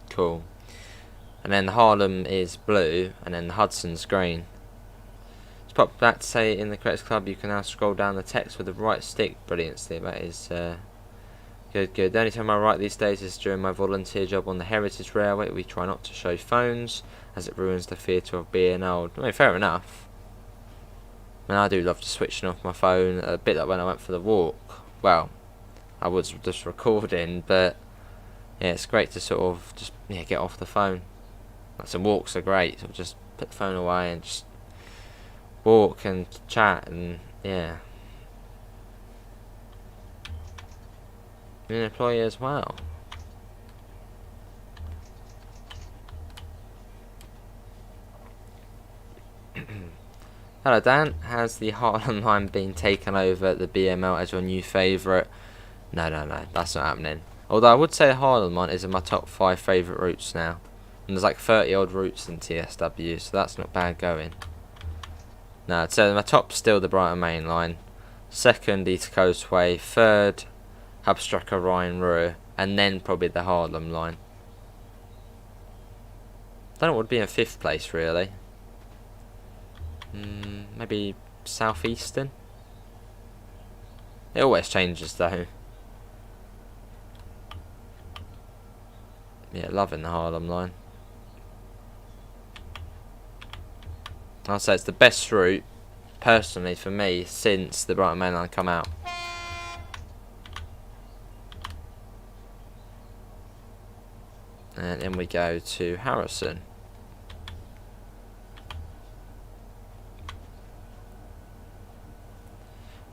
Cool. And then the Harlem is blue, and then the Hudson's green. Let's pop that to say in the Credits Club you can now scroll down the text with the right stick. Brilliant, Steve. That is good. The only time I write these days is during my volunteer job on the Heritage Railway. We try not to show phones, as it ruins the theatre of being old. I mean, fair enough. I mean, I do love just switching off my phone, a bit like when I went for the walk. Well, I was just recording, but yeah, it's great to sort of just get off the phone. Like, some walks are great, so just put the phone away and just walk and chat, and yeah. You're an employee as well. Hello Dan, has the Harlem line been taken over at the BML as your new favourite? No, that's not happening. Although I would say the Harlem line is in my top 5 favourite routes now. And there's like 30 odd routes in TSW, so that's not bad going. No, I'd say my top's still the Brighton Main Line. Second, East Coastway. Third, Hubstrucker Rhine Ruhr. And then probably the Harlem line. Don't know what would be in 5th place really. Maybe Southeastern? It always changes though. Yeah, loving the Harlem line. I'll say it's the best route, personally for me, since the Brighton Main Line come out. And then we go to Harrison.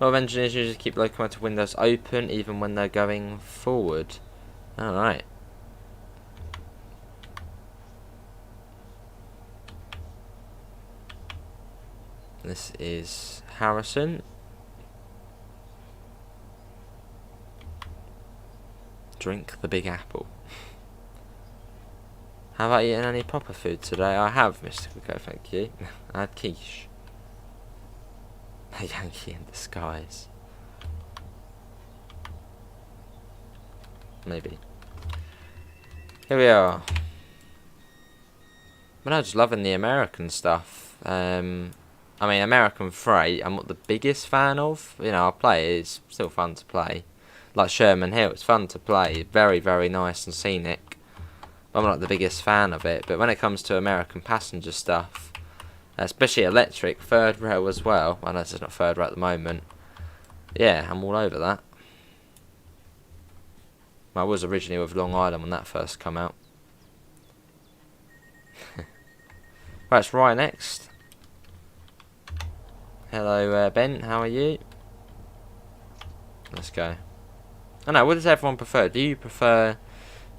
A lot of engineers usually keep locomotive windows open even when they're going forward. Alright. This is Harrison. Drink the Big Apple. Have I eaten any proper food today? I have, Mr. Coco, thank you. I had quiche. A Yankee in disguise. Maybe. Here we are. But I'm just loving the American stuff. I mean, American Freight, I'm not the biggest fan of. You know, I play it, it's still fun to play. Like Sherman Hill, it's fun to play. Very, very nice and scenic. But I'm not the biggest fan of it. But when it comes to American passenger stuff, especially electric, third rail as well. I know it's not third rail at the moment. Yeah, I'm all over that. I was originally with Long Island when that first come out. Right, it's Ryan next. Hello, Ben, how are you? Let's go. I know, what does everyone prefer? Do you prefer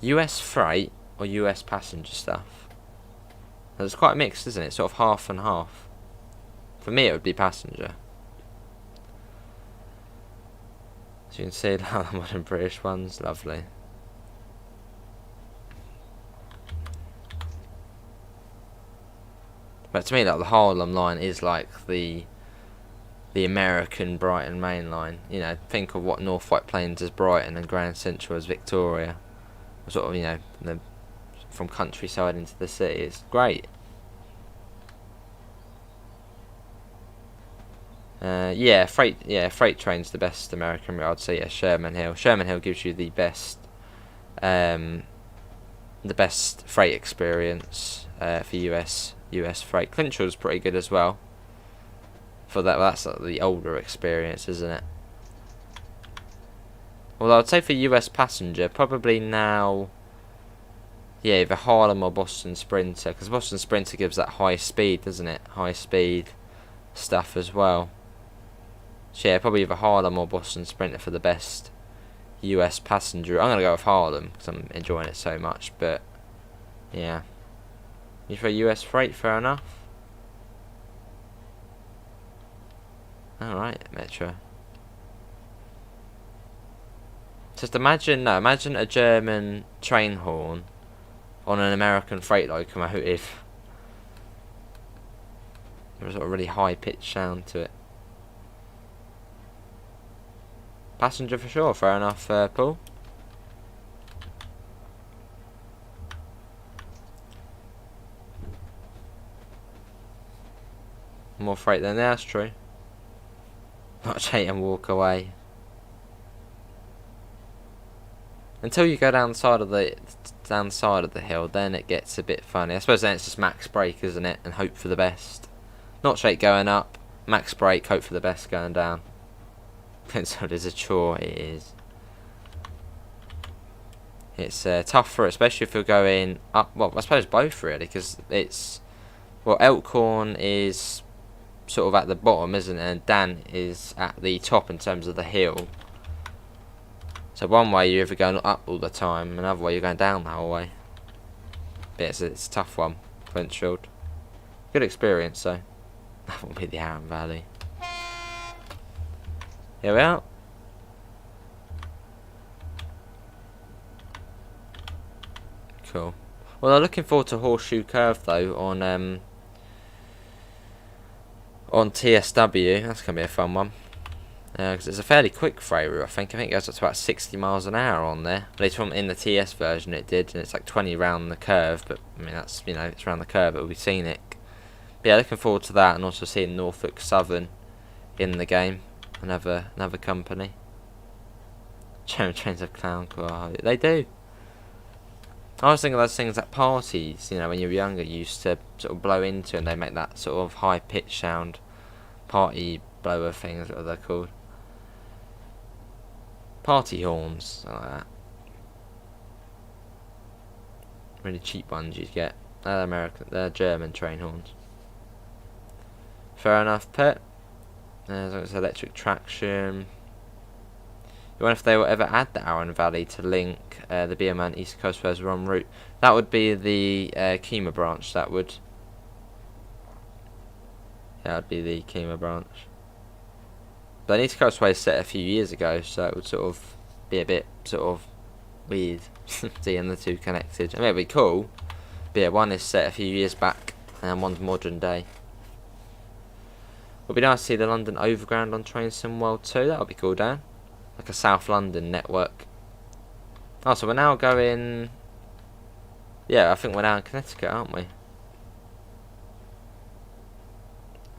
US freight or US passenger stuff? It's quite mixed, isn't it? Sort of half and half. For me, it would be passenger. As you can see, the modern British ones, lovely. But to me, like the Harlem line is like the American Brighton main line. You know, think of what North White Plains is Brighton and Grand Central is Victoria. Sort of, you know, from countryside into the city. It's great. Freight train's the best American route. I'd say Sherman Hill. Sherman Hill gives you the best freight experience for US freight. Clinchall's pretty good as well. For that, that's like the older experience, isn't it? Although I'd say for US passenger, probably now, yeah, either Harlem or Boston Sprinter, because Boston Sprinter gives that high speed, doesn't it? High speed stuff as well. So yeah, probably either Harlem or Boston Sprinter for the best US passenger. I'm gonna go with Harlem because I'm enjoying it so much. But yeah, you for US freight, fair enough. All right, Metro. Just imagine a German train horn on an American freight locomotive. There's a really high pitched sound to it. Passenger for sure, fair enough, Paul. More freight than there, that's true. Not take and walk away. Until you go down the side of the hill, then it gets a bit funny. I suppose then it's just max brake, isn't it? And hope for the best. Not straight going up, max brake, hope for the best going down. So it is a chore, it is. It's tough for it, especially if you're going up. Well, I suppose both really, because it's, well, Elkhorn is sort of at the bottom, isn't it? And Dan is at the top in terms of the hill. So one way you're either going up all the time, another way you're going down the whole way. But it's a tough one, Flintshire. Good experience though. That will be the Arran Valley. Here we are. Cool. Well, I'm looking forward to Horseshoe Curve though on TSW. That's gonna be a fun one. Because it's a fairly quick freight route. I think it goes up to about 60 miles an hour on there. At least from in the TS version it did, and it's like 20 round the curve. But I mean that's, you know, it's around the curve. It will be Scenic. But yeah, looking forward to that, and also seeing Norfolk Southern in the game. Another company. Trains of clown car. They do. I was thinking of those things at parties, you know, when you were younger, you used to sort of blow into, and they make that sort of high pitched sound. Party blower things, what they're called. Party horns, something like that. Really cheap ones you'd get. They're German train horns. Fair enough, Pet. As long as it's electric traction. You wonder if they will ever add the Arran Valley to link the BMA and East Coast West en route. That would be the Kima branch, that would. Yeah, that would be the Kima branch. But East Coast Way set a few years ago, so it would sort of be a bit sort of weird seeing the two connected. I mean, it'd be cool. But yeah, one is set a few years back, and one's modern day. It would be nice to see the London Overground on Train Sim World 2. That would be cool, Dan. Like a South London network. Oh, so we're now going... Yeah, I think we're now in Connecticut, aren't we?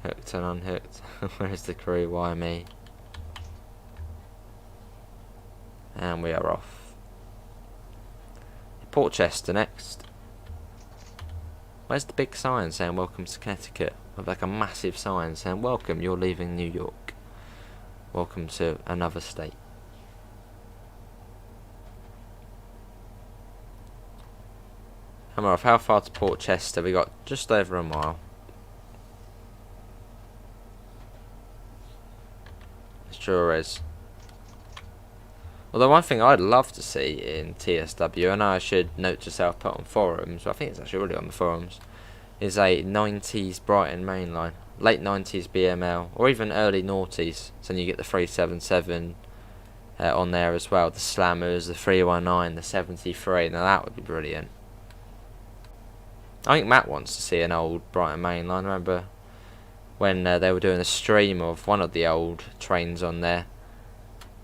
Hooked and unhooked. Where's the crew? Why me? And we are off. Portchester next. Where's the big sign saying welcome to Connecticut? With like a massive sign saying welcome, you're leaving New York. Welcome to another state. I'm off. How far to Portchester? We got just over a mile. It sure is. Although one thing I'd love to see in TSW, and I should note to self put on forums, but I think it's actually already on the forums, is a 90s Brighton mainline. Late 90s BML, or even early noughties. So you get the 377 on there as well. The Slammers, the 319, the 73. Now that would be brilliant. I think Matt wants to see an old Brighton main line. I remember when they were doing a stream of one of the old trains on there.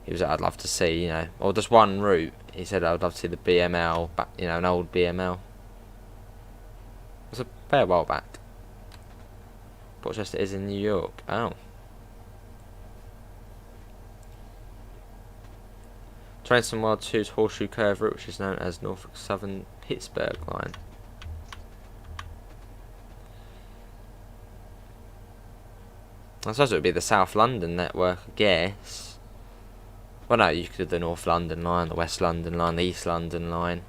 He was like, I'd love to see, you know, or just one route. He said, I'd love to see the BML, you know, an old BML. It was a fair while back. Rochester is in New York. Oh. Transform World 2's Horseshoe Curve route, which is known as Norfolk Southern Pittsburgh line. I suppose it would be the South London network, I guess. Well, no, you could do the North London line, the West London line, the East London line.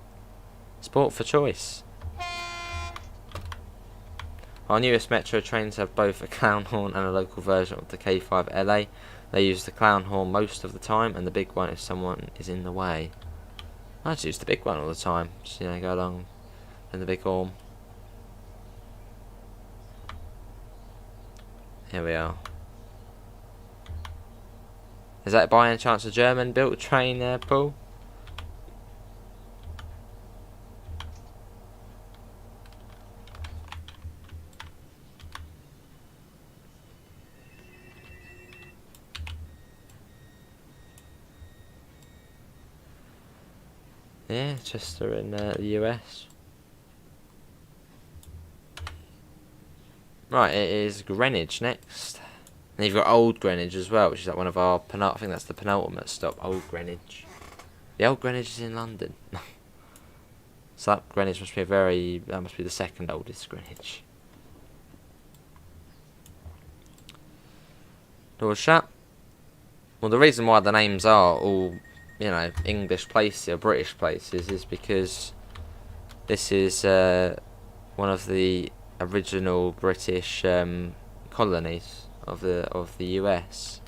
Sport for choice. Our newest metro trains have both a clown horn and a local version of the K5LA. They use the clown horn most of the time, and the big one if someone is in the way. I just use the big one all the time. Just, you know, go along and the big horn. Here we are. Is that by any chance a German-built train there, Paul? Yeah, Chester in the US. Right, it is Greenwich next. And you've got Old Greenwich as well, which is like one of our I think that's the penultimate stop, Old Greenwich. The Old Greenwich is in London. So that Greenwich must be that must be the second oldest Greenwich. Doors shut. Well, the reason why the names are all, you know, English places or British places is because this is one of the original British colonies of the US.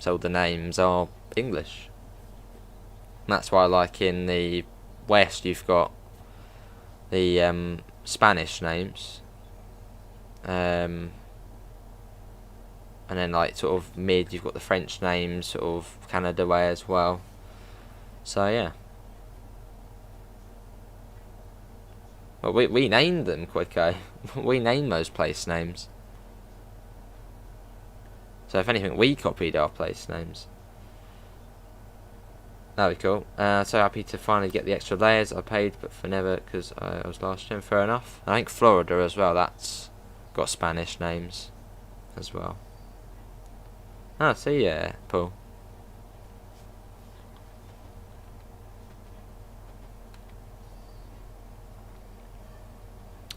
So the names are English. And that's why, like in the West, you've got the Spanish names, and then like sort of mid, you've got the French names, sort of Canada way as well. So yeah. Well, we named them, Quicko. We named those place names. So if anything, we copied our place names. That'd be cool. So happy to finally get the extra layers I paid, but for never, because I was last gen. Fair enough. I think Florida as well. That's got Spanish names as well. Ah, see, yeah, Paul.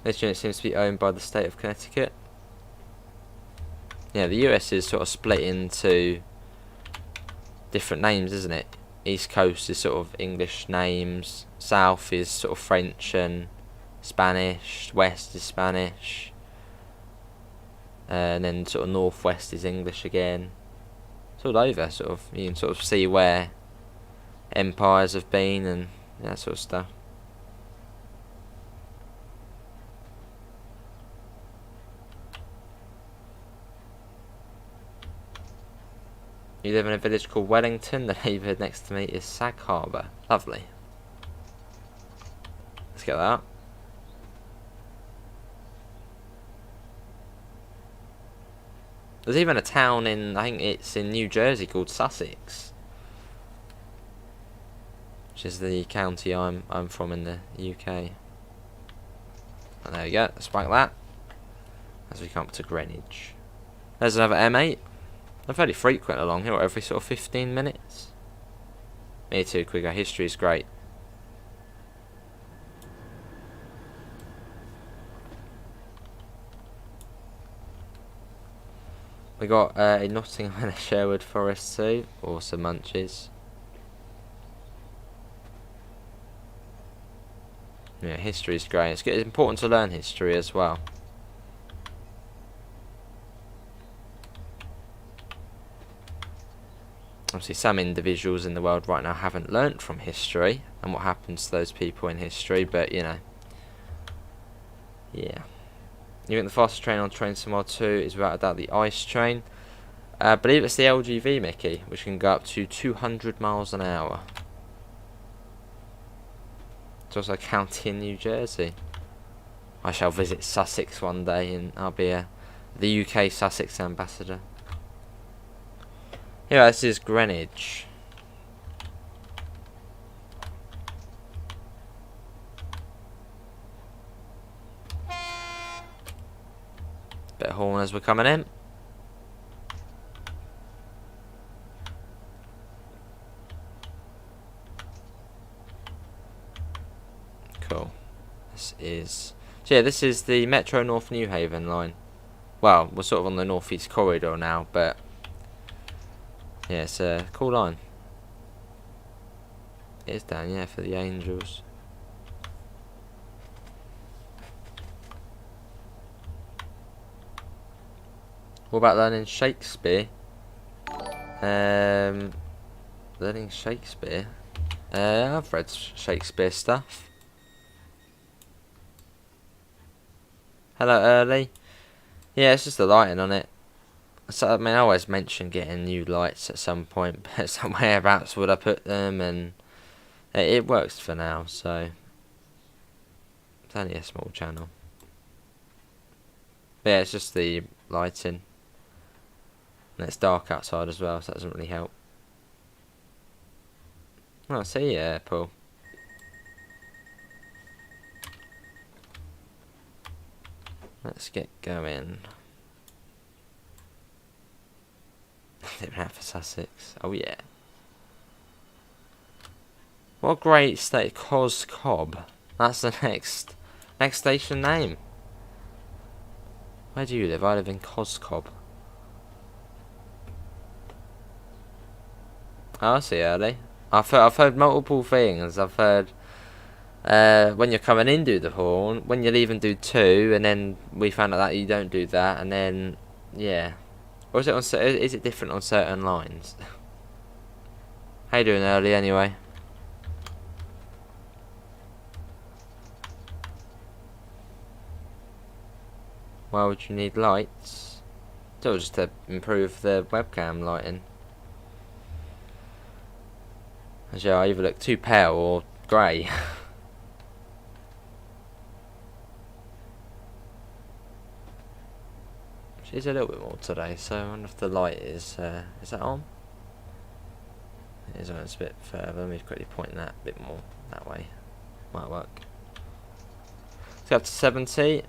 This unit seems to be owned by the state of Connecticut. Yeah, the US is sort of split into different names, isn't it? East Coast is sort of English names, South is sort of French and Spanish, West is Spanish, and then sort of Northwest is English again. It's all over, sort of. You can sort of see where empires have been and that sort of stuff. You live in a village called Wellington. The neighbourhood next to me is Sag Harbor. Lovely. Let's get that. There's even a town in, I think it's in New Jersey, called Sussex, which is the county I'm from in the UK. And there we go. Let's back that as we come up to Greenwich. There's another M8. I'm fairly frequent along here, every sort of 15 minutes. Me too, Quigger. History is great. We got a Nottingham and a Sherwood Forest too. Awesome munches. Yeah, history is great. It's important to learn history as well. Obviously some individuals in the world right now haven't learnt from history and what happens to those people in history, but you know, yeah. You think the fastest train on Transform 2 is without a doubt the ice train. I believe it's the LGV, Mickey, which can go up to 200 miles an hour. It's also a county in New Jersey. I shall visit Sussex one day and I'll be the UK Sussex ambassador. Yeah, this is Greenwich. Bit of horn as we're coming in. Cool. This is... So yeah, this is the Metro North New Haven line. Well, we're sort of on the North East Corridor now, but... Yeah, it's a cool line. It is down, yeah, for the Angels. What about learning Shakespeare? Learning Shakespeare? I've read Shakespeare stuff. Hello, Early. Yeah, it's just the lighting on it. So, I mean, I always mention getting new lights at some point, but whereabouts would I put them? And it works for now, so it's only a small channel. But yeah, it's just the lighting. And it's dark outside as well, so that doesn't really help. Oh, see ya, Paul. Let's get going. Living out for Sussex. Oh yeah. What a great state, Cos Cob. That's the next station name. Where do you live? I live in Cos Cob. Oh, I see, Early. I've heard multiple things. I've heard when you're coming in, do the horn. When you're leaving, do 2, and then we found out that you don't do that, and then yeah. Or is it is it different on certain lines? How you doing, Early? Anyway. Why would you need lights? So just to improve the webcam lighting. As you either look too pale or grey. She's a little bit more today, so I wonder if the light is that on? It is on, it's a bit further. Let me quickly point that a bit more that way. Might work. Let's go up to 70.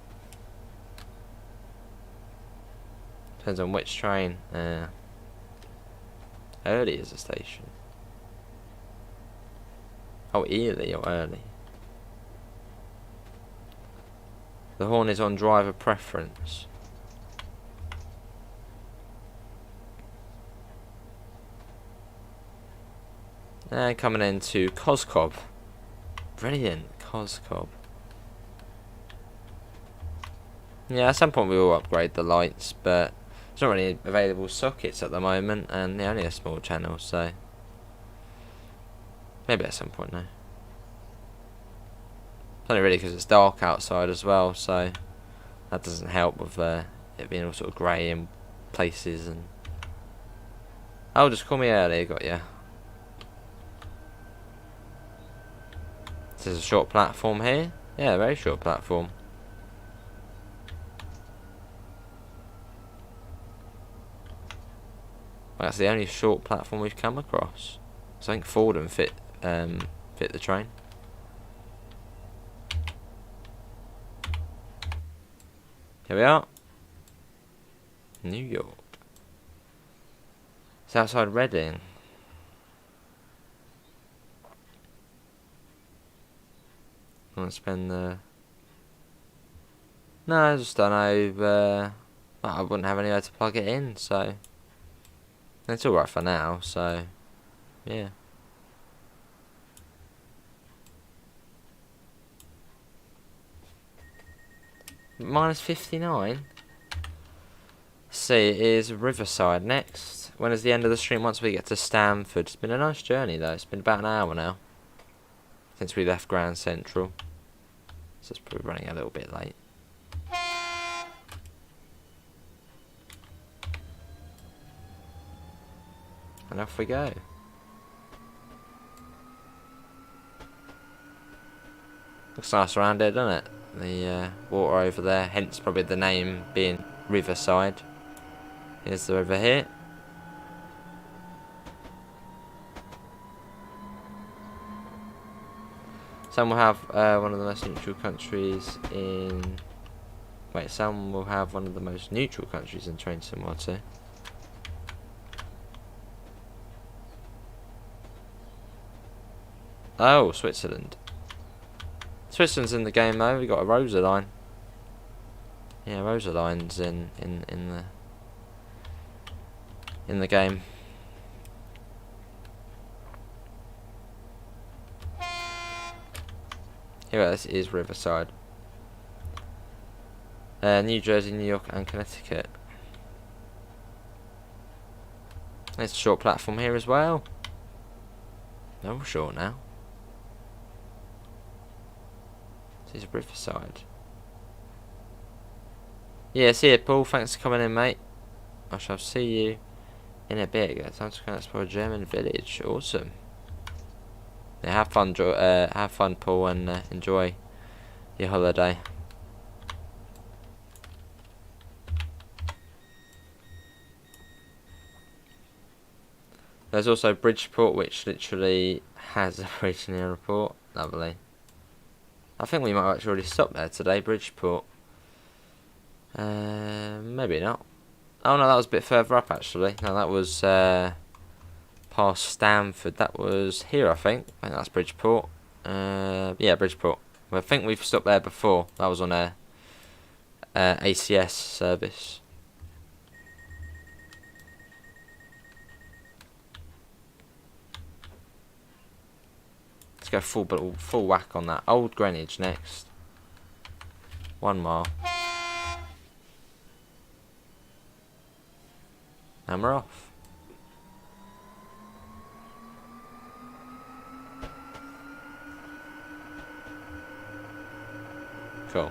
Depends on which train. Early is a station. Oh, Ely or Early. The horn is on driver preference. And coming into Coscob. Brilliant, Coscob. Yeah, at some point we will upgrade the lights, but there's not really available sockets at the moment, and only a small channel, so maybe at some point now. It's only really because it's dark outside as well, so that doesn't help with it being all sort of grey in places. And oh, just call me Early, got ya. There's a short platform here. Yeah, very short platform. Well, that's the only short platform we've come across. So I think Fordham fit the train. Here we are. New York. It's outside Reading. I'm gonna spend the... No, I just don't know. I wouldn't have anywhere to plug it in, so it's alright for now. So yeah. Minus 59. See, it is Riverside next. When is the end of the stream? Once we get to Stamford. It's been a nice journey though. It's been about an hour now since we left Grand Central. So it's probably running a little bit late. And off we go. Looks nice around here, doesn't it? The water over there, hence probably the name being Riverside. Here's the river here. Some will have one of the most neutral countries in... Wait, some will have one of the most neutral countries in Train Simulator. Oh, Switzerland. Switzerland's in the game though. We got a Rosa line. Yeah, Rosa line's in the game. Here, this is Riverside. New Jersey, New York, and Connecticut. There's a short platform here as well. No, we're short now. This is Riverside. Yeah, see you, Paul. Thanks for coming in, mate. I shall see you in a bit. It's time to go and explore a German village. Awesome. Yeah, have fun, Paul, and enjoy your holiday. There's also Bridgeport, which literally has a bridge in the airport. Lovely. I think we might actually already stop there today, Bridgeport. Maybe not. Oh no, that was a bit further up actually. No, that was past Stamford. That was here, I think. I think that's Bridgeport. Yeah, Bridgeport. Well, I think we've stopped there before. That was on a ACS service. Let's go full whack on that. Old Greenwich next. 1 mile. And we're off. Cool.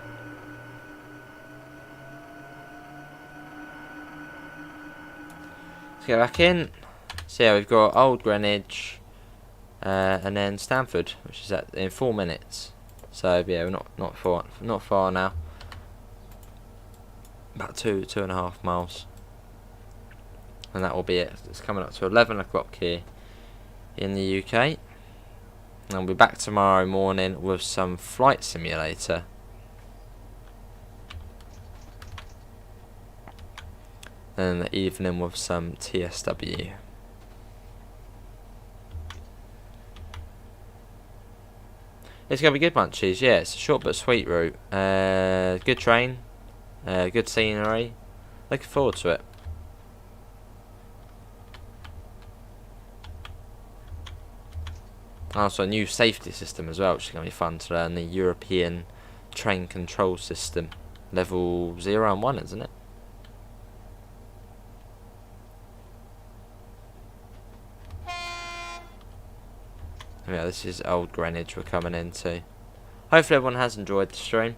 Let's get back in. So yeah, we've got Old Greenwich, and then Stamford, which is in 4 minutes. So yeah, we're not far now. About 2.5 miles. And that will be it. It's coming up to 11 o'clock here in the UK. And I'll be back tomorrow morning with some flight simulator. And in the evening with some TSW. It's going to be good, Munchies. Yeah, it's a short but sweet route. Good train. Good scenery. Looking forward to it. Also a new safety system as well, which is going to be fun to learn. The European train control system. Level 0 and 1, isn't it? Yeah, this is Old Greenwich we're coming into. Hopefully everyone has enjoyed the stream.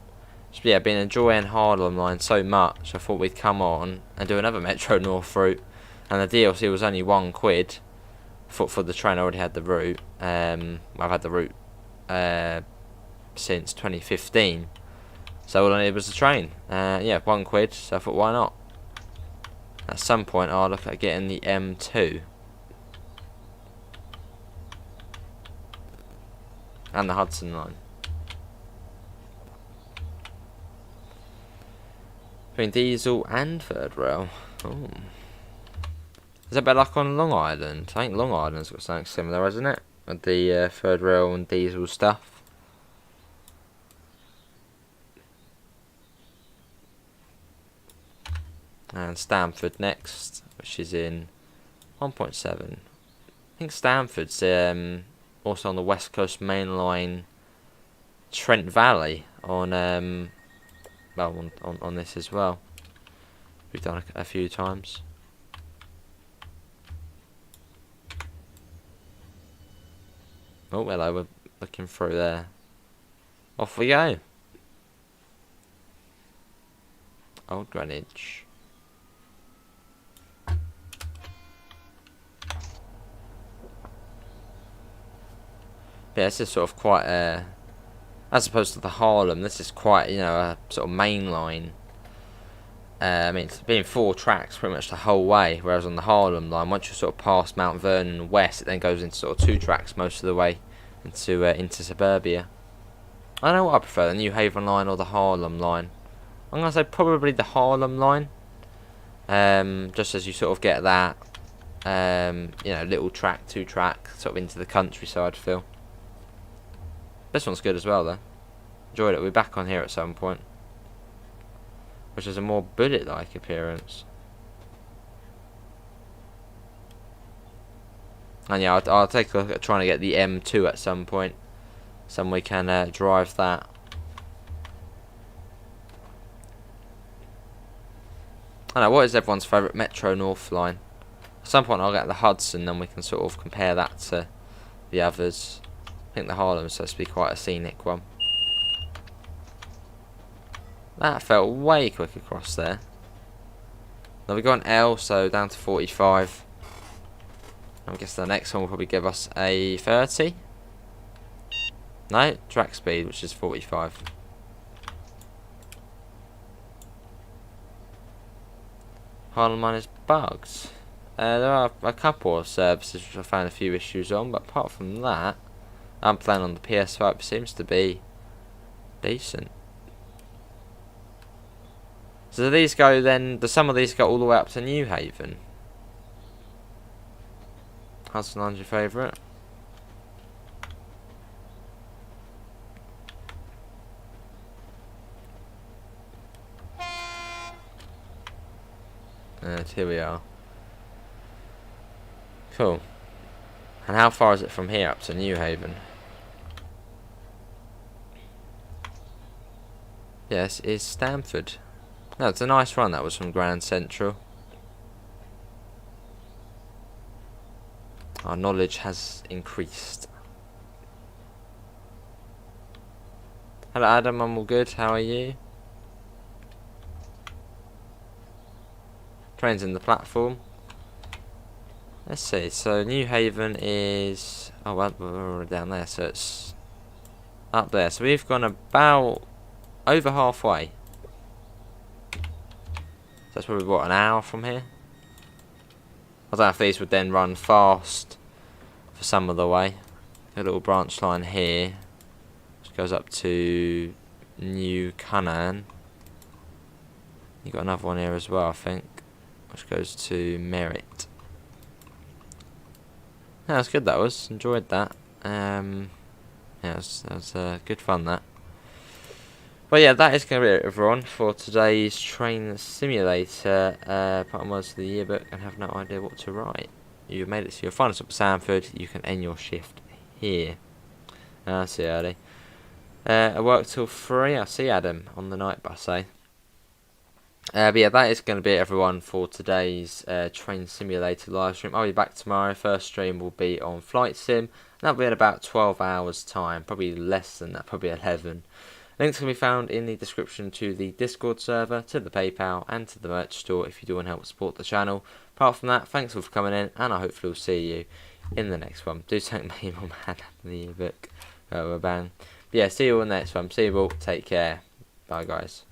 So yeah, been enjoying Harlem line so much, I thought we'd come on and do another Metro North route. And the DLC was only £1. For the train, I already had the route. I've had the route since 2015. So all I needed was the train. Yeah, £1. So I thought, why not? At some point, I'll look at getting the M2 and the Hudson line. Between diesel and third rail. Ooh. Is that better like on Long Island? I think Long Island's got something similar, hasn't it? With the third rail and diesel stuff. And Stamford next, which is in 1.7. I think Stamford's also on the West Coast Main Line, Trent Valley on on this as well. We've done a few times. Oh, hello, we're looking through there. Off we go. Old Greenwich. Yeah, this is sort of quite a as opposed to the Harlem. This is quite, you know, a sort of main line. I mean, it's been 4 tracks pretty much the whole way, whereas on the Harlem line, once you sort of pass Mount Vernon West, it then goes into sort of 2 tracks most of the way into suburbia. I don't know what I prefer, the New Haven line or the Harlem line. I'm going to say probably the Harlem line. Just as you sort of get that, you know, little track, 2 track, sort of into the countryside feel. This one's good as well though. Enjoyed it. We'll be back on here at some point. Which is a more bullet-like appearance. And yeah, I'll take a look at trying to get the M2 at some point. So we can drive that. I don't know, what is everyone's favourite Metro North line? At some point I'll get the Hudson, then we can sort of compare that to the others. I think the Harlem is supposed to be quite a scenic one. That felt way quick across there. Now we got an L, so down to 45. I guess the next one will probably give us a 30. No, track speed, which is 45. Harlem line is bugged. There are a couple of services which I found a few issues on, but apart from that, I'm playing on the PS5. It seems to be decent. So do these go then? Do some of these go all the way up to New Haven? Hudson line's your favourite? Here we are. Cool. And how far is it from here up to New Haven? Yes, it's Stamford. No, it's a nice run. That was from Grand Central. Our knowledge has increased. Hello Adam, I'm all good. How are you? Trains in the platform. Let's see. So New Haven is... oh well, we're down there, so it's up there. So we've gone about over halfway. So that's probably what, an hour from here? I don't know if these would then run fast for some of the way. A little branch line here, which goes up to New Canaan. You got another one here as well, I think, which goes to Merritt. Yeah, that's good. That was enjoyed that. Yeah, that was good fun that. But yeah, that is going to be it, everyone, for today's train simulator. Put on words to the yearbook and have no idea what to write. You've made it to your final stop at Stamford. You can end your shift here. I'll see you early. I work till 3. I'll see Adam on the night bus, eh? But yeah, that is going to be it, everyone, for today's train simulator live stream. I'll be back tomorrow. First stream will be on Flight Sim. That'll be in about 12 hours' time. Probably less than that, probably 11. Links can be found in the description to the Discord server, to the PayPal, and to the merch store if you do want to help support the channel. Apart from that, thanks all for coming in, and I hopefully will see you in the next one. Do take me, my man, the yearbook. Bang. But yeah, see you all in the next one. See you all. Take care. Bye, guys.